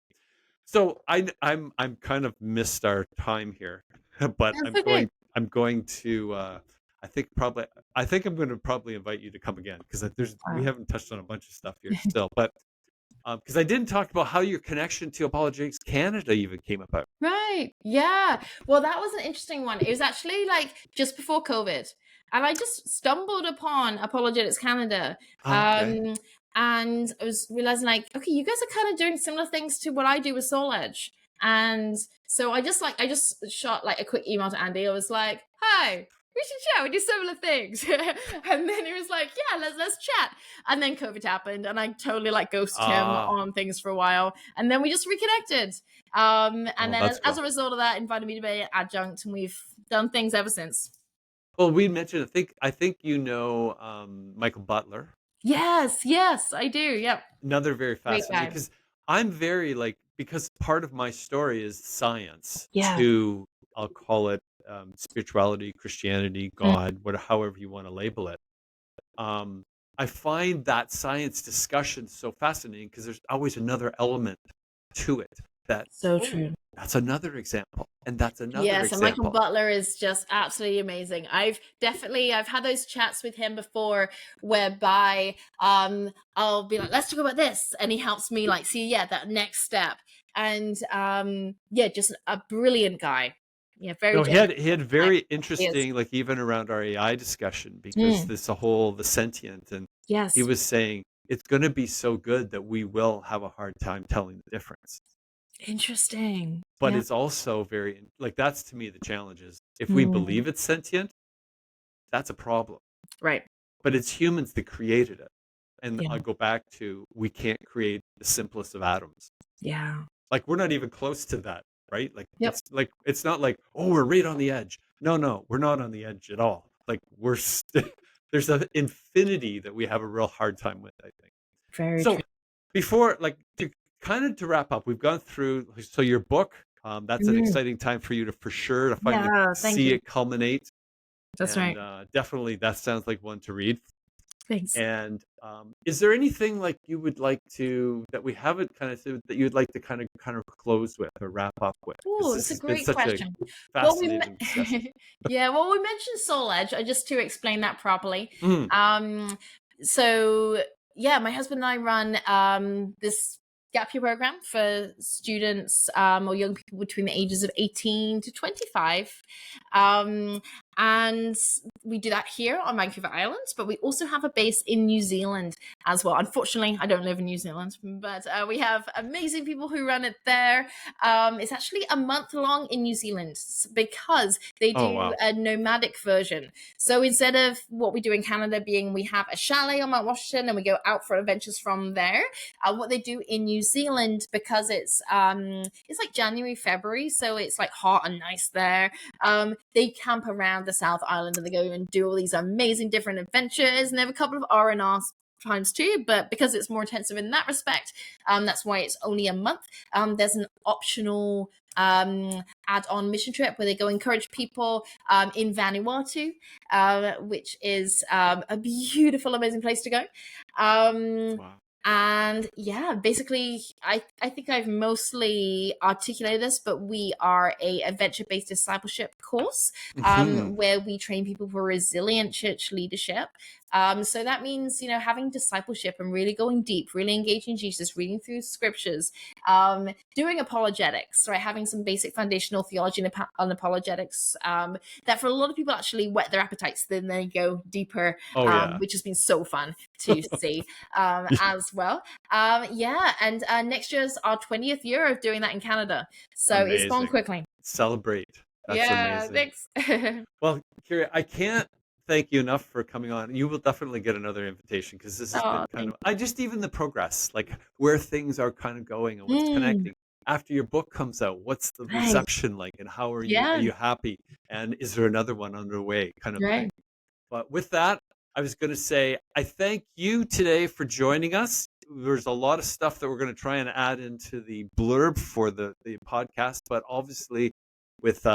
So I'm kind of missed our time here, but That's I'm okay. going I'm going to I think probably I think I'm going to probably invite you to come again, because there's we Wow. haven't touched on a bunch of stuff here still, but because I didn't talk about how your connection to Apologetics Canada even came about. Right. Yeah. Well, that was an interesting one. It was actually like just before COVID. And I just stumbled upon Apologetics Canada. Oh, okay. And I was realizing like, okay, you guys are kind of doing similar things to what I do with Soul Edge. And so I just shot like a quick email to Andy. I was like, hi, we should chat. We do similar things. And then he was like, yeah, let's chat. And then COVID happened and I totally like ghosted him Ah, on things for a while. And then we just reconnected. And oh, then that's as cool. a result of that, invited me to be an adjunct, and we've done things ever since. Well, we mentioned, I think Michael Butler. Yes, yes, I do. Yep, Another very great fascinating, guy. because I'm very, like, because part of my story is science Yeah. to, I'll call it, spirituality, Christianity, Mm. God, however you want to label it. Um, I find that science discussion so fascinating because there's always another element to it that, So oh, true. that's another example, and that's another Yes, and Michael example. Butler is just absolutely amazing. I've had those chats with him before whereby I'll be like, let's talk about this. And he helps me like see, yeah, that next step. And yeah, just a brilliant guy. Yeah, very No, he genuine. had he had Like, very he is. interesting, like, even around our AI discussion, because Mm, this whole the sentient, and he yes. was saying it's going to be so good that we will have a hard time telling the difference. Interesting. But Yeah. it's also very, like, that's to me the challenge is if we Mm, believe it's sentient, that's a problem. right. But it's humans that created it. And Yeah. I go back to, we can't create the simplest of atoms. Yeah. Like, we're not even close to that, right? Yep. It's not like, oh, we're right on the edge. No, no, we're not on the edge at all. Like, there's an infinity that we have a real hard time with, I think. Very So true. before, like, to wrap up, we've gone through, so your book, that's an Mm, exciting time for you to, for sure, to finally yeah. Thank see you. it culminate. That's And right. definitely that sounds like one to read. Thanks. And is there anything, like, you would like to, that we haven't kind of said, that you'd like to kind of close with or wrap up with? Because Oh, this that's a has been great such a question. Well, fascinating discussion. yeah, well, we mentioned Soul Edge, just to explain that properly. Mm. Um, so yeah, my husband and I run this gap year program for students or young people between the ages of 18 to 25. Um, and we do that here on Vancouver Island, but we also have a base in New Zealand as well. Unfortunately, I don't live in New Zealand, but we have amazing people who run it there. It's actually a month long in New Zealand because they Oh, do wow. a nomadic version. So instead of what we do in Canada being we have a chalet on Mount Washington and we go out for adventures from there, what they do in New Zealand, because it's like January, February, so it's like hot and nice there. They camp around the South Island and they go and do all these amazing different adventures, and they have a couple of R&R times too, but because it's more intensive in that respect, that's why it's only a month. There's an optional add-on mission trip where they go encourage people in Vanuatu, which is a beautiful, amazing place to go. Wow. And yeah, basically, I think I've mostly articulated this, but we are a adventure-based discipleship course where we train people for resilient church leadership. So that means, having discipleship and really going deep, really engaging Jesus, reading through scriptures, doing apologetics, right? Having some basic foundational theology on apologetics that for a lot of people actually whet their appetites, then they go deeper, Oh, yeah. which has been so fun to see as well. And next year's our 20th year of doing that in Canada. So it's gone Amazing. quickly. Celebrate. That's amazing. Thanks. Well, Kiri, I can't thank you enough for coming on. You will definitely get another invitation because this has been kind of, even the progress, like where things are kind of going and what's connecting. After your book comes out, what's the reception like, and how are you? Are you happy? And is there another one underway, kind of thing? But with that, I was going to say, I thank you today for joining us. There's a lot of stuff that we're going to try and add into the blurb for the podcast, but obviously with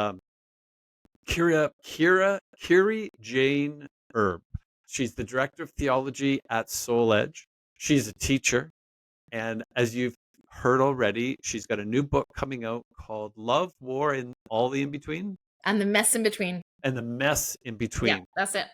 Kiri Jane Erb. She's the director of theology at Soul Edge. She's a teacher. And as you've heard already, she's got a new book coming out called Love, War, and All the In-Between. And the Mess in Between. And the Mess in Between. Yeah, that's it.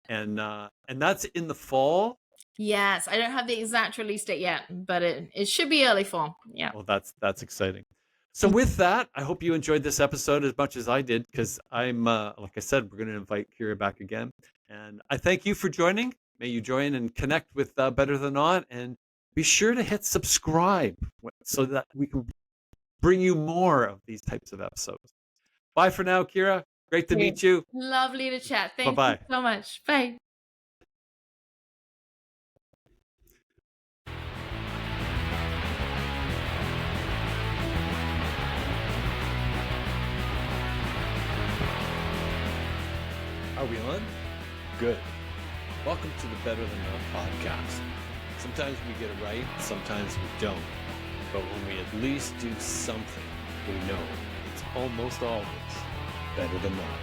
And that's in the fall. Yes, I don't have the exact release date yet, but it should be early fall. Yeah. Well, that's exciting. So with that, I hope you enjoyed this episode as much as I did, because I'm, like I said, we're going to invite Kira back again. And I thank you for joining. May you join and connect with Better Than Not, and be sure to hit subscribe so that we can bring you more of these types of episodes. Bye for now, Kira. Great to meet you. Lovely to chat. Thank Bye-bye. you so much. Bye. Are we on? Good. Welcome to the Better Than Not podcast. Sometimes we get it right, sometimes we don't. But when we at least do something, we know it's almost always better than not.